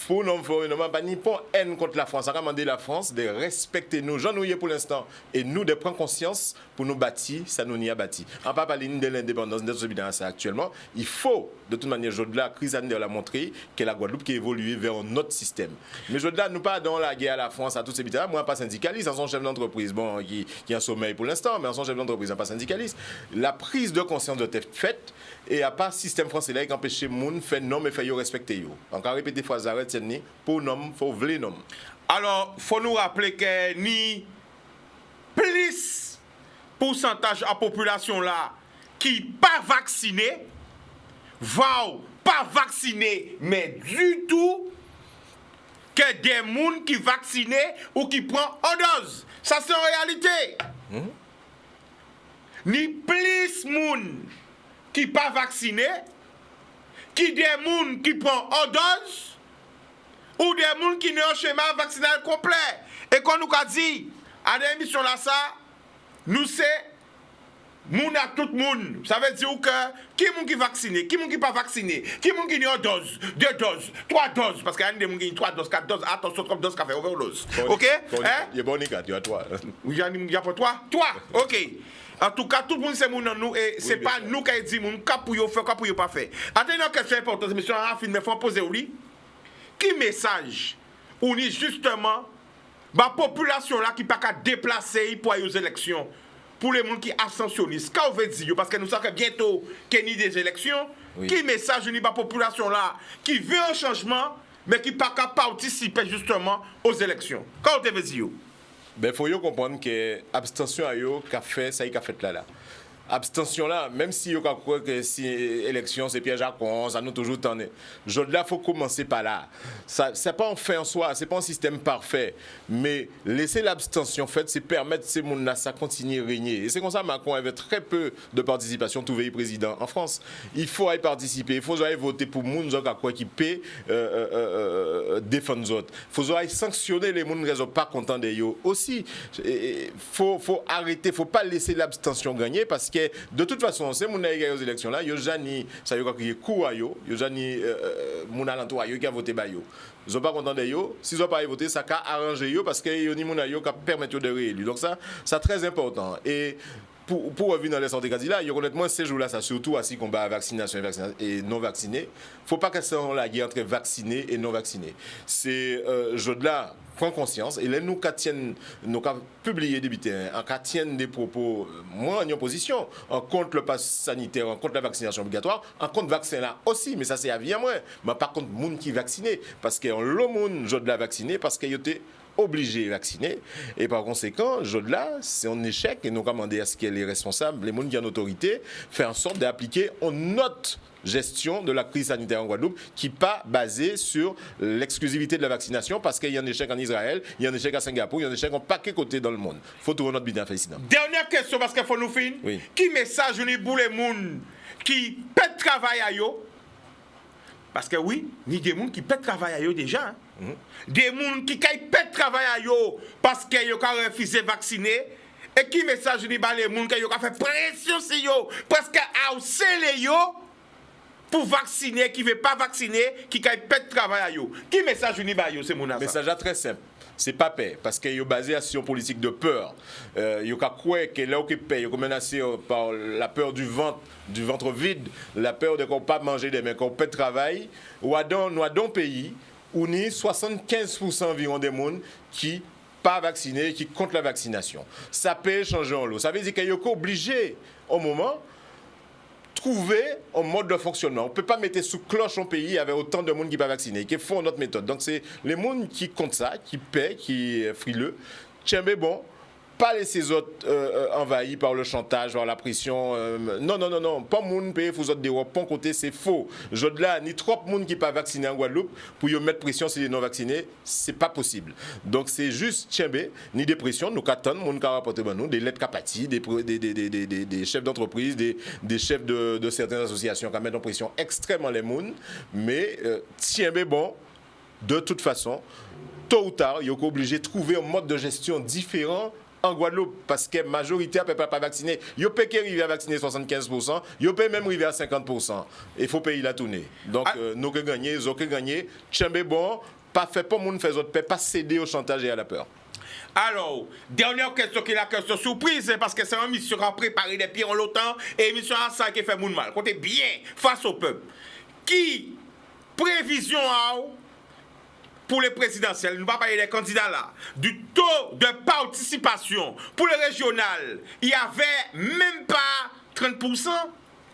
Pour nom, il faut pas ni pour haine contre la France. On a demandé la France de respecter nous. J'en ai pour l'instant. Et nous, de prendre conscience pour nous bâtir, ça nous y a bâti. On ne peut pas parler de l'indépendance de ce actuellement. Il faut, de toute manière, la crise sanitaire l'a montré que la Guadeloupe qui évolue vers un autre système. Mais je nous pas dans la guerre à la France, à tous ces bitains. Moi, pas syndicaliste, en son chef d'entreprise, bon, qui est en sommeil pour l'instant, mais en son chef d'entreprise, pas syndicaliste. La prise de conscience doit être faite et à part système français là qui empêche les gens de faire non, mais faire respecter yo. Encore répéter phrase arrête pour nom, faut vler nom. Alors, faut nous rappeler que ni plus pourcentage de la population là qui pas vacciné, pas vacciné, mais du tout, que des gens qui vaccinés ou qui prennent en dose. Ça c'est en réalité. Ni plus moun qui pas vacciné, qui des gens qui prennent en dose, ou des gens qui n'ont un schéma vaccinal complet. Et qu'on nous a dit, à l'émission là, ça, nous c'est, moun à tout le monde. Ça veut dire que, qui est qui vacciné, qui est qui pas vacciné, qui est qui a une dose, 2 doses, 3 doses, parce qu'il y a des gens qui ont 3 doses, 4 doses, attention, comme dose qui fait overdose. Ok? Il y a bon écart, il y a 3. Il y a pas 3? 3, ok. En tout cas, tout le monde c'est moun dans nous et c'est pas nous qui dit moun cap pour yo faire, cap pour yo pas faire. Attendez une question importante, monsieur Rafine, mais faut poser au lit. Qui message ou ni justement la population là qui pas qu'à déplacer pour aller aux élections pour les gens qui abstentionnistes. Quand on veut dire parce que nous savons que bientôt qu'il y a des élections, qui message ni la population là qui veut un changement mais qui pas qu'à participer justement aux élections. Quand on veut dire ben faut comprendre que abstention a yo qu'a fait ça y a fait là. Abstention là, même si vous croyez que si élection c'est piège à con, ça nous toujours tendait. Là, faut commencer par là. Ça, c'est pas un fait en soi, c'est pas un système parfait, mais laisser l'abstention faite, c'est permettre ces gens là ça continue à régner. Et c'est comme ça Macron avait très peu de participation tout veille président en France. Il faut y participer, il faut y voter pour gens qui paient défendre les autres. Il faut y sanctionner les gens qui ne sont pas contents de eux aussi. Il faut arrêter, faut pas laisser l'abstention gagner parce que de toute façon, c'est mon aux élections là, yo jani ça yo crier coup à yo jani mon alentour yo qui a voté ba yo. Ils sont pas contents de yo, s'ils ont pas voté ça a arrangé yo parce que yo ni mon yo qui permettre de réélire. Donc ça très important et pour revenir dans les santé là, honnêtement, ces jours-là, ça surtout à ce combat vaccination et non vacciné. Il ne faut pas que ça la guerre entre vaccinés et non vaccinés. C'est là prendre conscience et là nous tiennent nous publier des bulletins, en tiennent des propos moi en opposition, en contre le pass sanitaire, en contre la vaccination obligatoire, en contre le vaccin là aussi, mais ça c'est à vie à moi. Mais par contre, monde qui vacciné parce que le monde je de la vacciné parce qu'il était obligé de vacciner et par conséquent, là, c'est un échec et nous demandons à ce que les responsables, les gens qui ont autorité, faire en sorte d'appliquer une autre gestion de la crise sanitaire en Guadeloupe qui n'est pas basée sur l'exclusivité de la vaccination parce qu'il y a un échec en Israël, il y a un échec à Singapour, il y a un échec en paquet côté dans le monde. Il faut trouver notre bilan félicité. Dernière question parce qu'il faut nous finir. Oui. Qui message pour les gens qui pètent travail à eux? Parce que oui, il y a des gens qui pètent travail à eux déjà. Hein? Des gens qui pètent travail à eux parce qu'ils ont refusé de vacciner. Et qui message les gens qui ont fait pression sur eux parce qu'ils ont scellé pour vacciner, qui ne veut pas vacciner, qui pètent travail à eux. Qui message les gens c'est mon affaire? Message très simple. C'est pas paix, parce qu'il est basé sur une politique de peur. Il y a quoi que là où il paye, il est menacé par la peur du ventre vide, la peur de qu'on ne pas manger des mains, qu'on peut travailler. Ou dans un pays où il y a 75% environ des gens qui pas vaccinés, qui contre la vaccination. Ça peut changer en l'eau. Ça veut dire qu'il est obligé, au moment, trouver un mode de fonctionnement. On ne peut pas mettre sous cloche un pays avec autant de monde qui ne sont pas vaccinés, qui font notre méthode. Donc c'est les gens qui comptent ça, qui paient, qui sont frileux. Tiens, mais bon, pas laisser les autres envahis par le chantage, par la pression. Non. Pas moun payer pour les autres dérober. Pas côté, c'est faux. Je là, ni trop de monde qui pas vacciné en Guadeloupe pour y mettre pression sur les non vaccinés, c'est pas possible. Donc c'est juste tienbe, ni des pressions. Nous attendons moun qui rapporter nous des lettres capatis, des chefs d'entreprise, des chefs de certaines associations qui mettent en pression extrêmement les moun. Mais tienbe bon, de toute façon, tôt ou tard, il est obligé de trouver un mode de gestion différent en Guadeloupe, parce que la majorité ne peut pas vacciner. Il peut arriver à vacciner 75%, il peut même arriver à 50%. Il faut payer la tournée. Donc, nous avons gagné, nous avons gagné. Tchambé bon, pas fait pour monde faire autre paix, pas céder au chantage et à la peur. Alors, dernière question qui est la question surprise, parce que c'est une mission à préparer des pieds en l'OTAN et une mission à ça qui fait moun mal. Comptez bien face au peuple. Qui prévision à pour les présidentielles, nous ne va pas parler des candidats là, du taux de participation pour le régional, il n'y avait même pas 30%,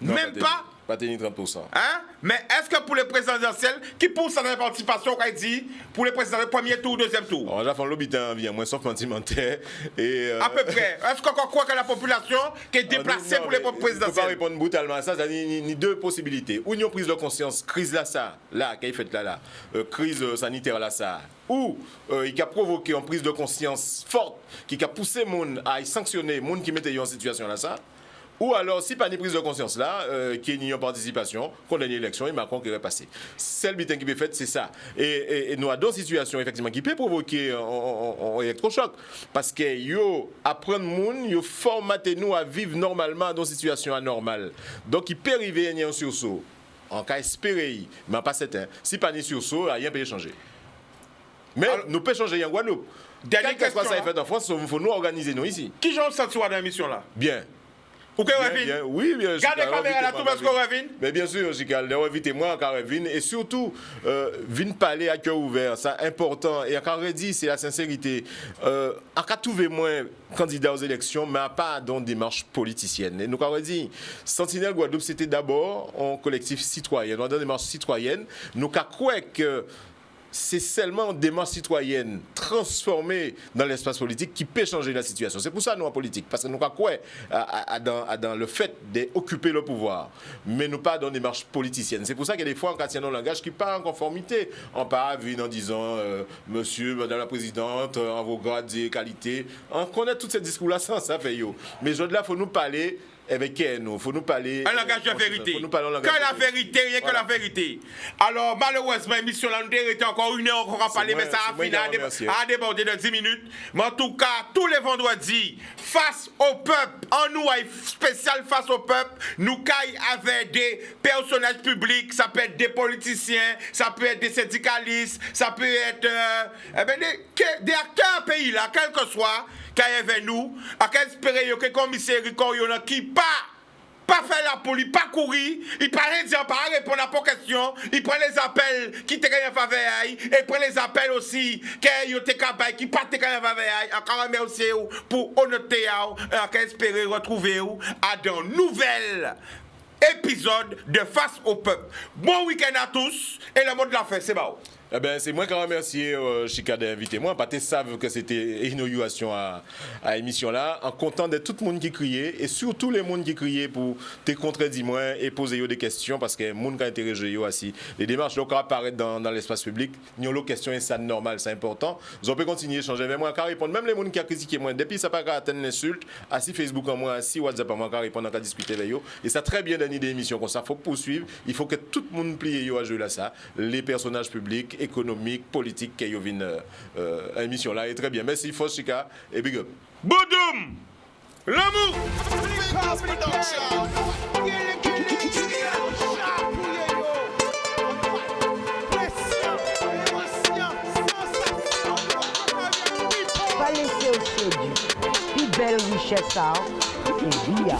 non, même pas. Pas tenir 30%. Hein? Mais est-ce que pour les présidentielles, qui pousse à la participation, qu'on dit, pour les présidentielles, premier tour, deuxième tour? On va faire l'habitant bien moins sauf mentimentaire. À peu près. Est-ce qu'on croit que la population qui est déplacée pour les présidentielles? Je ne peux pas répondre brutalement à ça. Il y a deux possibilités. Ou une prise de conscience, crise là, ça, là, qui est faite là, crise sanitaire là, ça. Ou il a provoqué une prise de conscience forte, qui a poussé les gens à sanctionner les gens qui mettaient en situation là, ça. Ou alors, si pas une prise de conscience là, qui n'y a pas participation, qu'on a une élection et Macron qui est repassé. C'est le bitin qui peut fait, c'est ça. Et nous avons des situations effectivement qui peut provoquer un électrochoc. Parce que yo apprendre moun, yo formater nous à vivre normalement dans une situation anormale. Donc il peut arriver un sursaut. En cas espéré, mais pas certain. Si pas un sursaut, rien peut changer. Mais alors, nous pouvons changer en Guadeloupe. Dernière question. Quel que soit ça fait en France, il faut nous organiser nous ici. Qui j'en sens dans la mission là? Bien. Ou que Revin? Oui, bien sûr. Gardez la caméra là, tout parce qu'on Revin? Mais bien sûr, Jical, invitez-moi encore Revin. Et surtout, vin parler à cœur ouvert, c'est important. Et encore redit, c'est la sincérité. En cas trouver moins candidat aux élections, mais pas dans des démarches politiciennes. Et nous avons dit, Sentinelle Guadeloupe, c'était d'abord un collectif citoyen. Dans une démarche citoyenne, nous avons cru que c'est seulement une démarche citoyenne transformée dans l'espace politique qui peut changer la situation. C'est pour ça que nous en politique, parce que nous croyons dans le fait d'occuper le pouvoir, mais nous pas dans une démarche politicienne. C'est pour ça qu'il y a des fois, quand il y a un langage qui n'est pas en conformité, on part en disant monsieur, madame la présidente, en vos grades et qualités. On connaît tous ces discours-là sans ça fait yo. Mais aujourd'hui, il faut nous parler avec nous, faut nous parler. Un langage de vérité. Faut nous parler en langage que la de vérité, rien que la vérité. Alors, malheureusement, l'émission là, nous était encore 1 heure encore à parler, mais ça a débordé de 10 minutes. Mais en tout cas, tous les vendredis, face au peuple, en nous, spécial face au peuple, nous caillons avec des personnages publics, ça peut être des politiciens, ça peut être des syndicalistes, ça peut être des acteurs pays là, quel que soit, qui avec nous, à quel espérer que le commissaire Coriolan qui pas faire la police, pas courir, il pas rien dire, pas répondre à vos questions, il prend les appels qui te gagnent en faveur, et prend les appels aussi qui pas te gagnent en faveur. Encore merci pour honnêteté, à espérer retrouver à dans nouvel épisode de Face au peuple. Bon week-end à tous et le mot de la fin, c'est bon. Eh ben, c'est moi qui remercie Chika d'inviter moi. Parce que savent que c'était une inauguration à l'émission là. En content de tout le monde qui criait et surtout les monde qui criaient pour te contredire moi et poser des questions parce que les gens qui ont interrogé aussi. Les démarches qui apparaissent dans l'espace public, ils ont des questions et c'est normal, c'est important. Vous pouvez continuer à échanger avec moi, car répondre. Même les gens qui ont critiqué moi, depuis ça n'a pas atteindre l'insulte, assis Facebook en moi, assis WhatsApp en moi, car répondre, car discuter avec eux. Et ça très bien dans une émission comme ça. Il faut poursuivre. Il faut que tout le monde plie à jouer là ça. Les personnages publics, économique, politique qui viennent à l'émission là. Et très bien. Merci, Foshika et big up. Boudoum! L'amour! Pas laisser au sédu. Puis belle richesse, et via.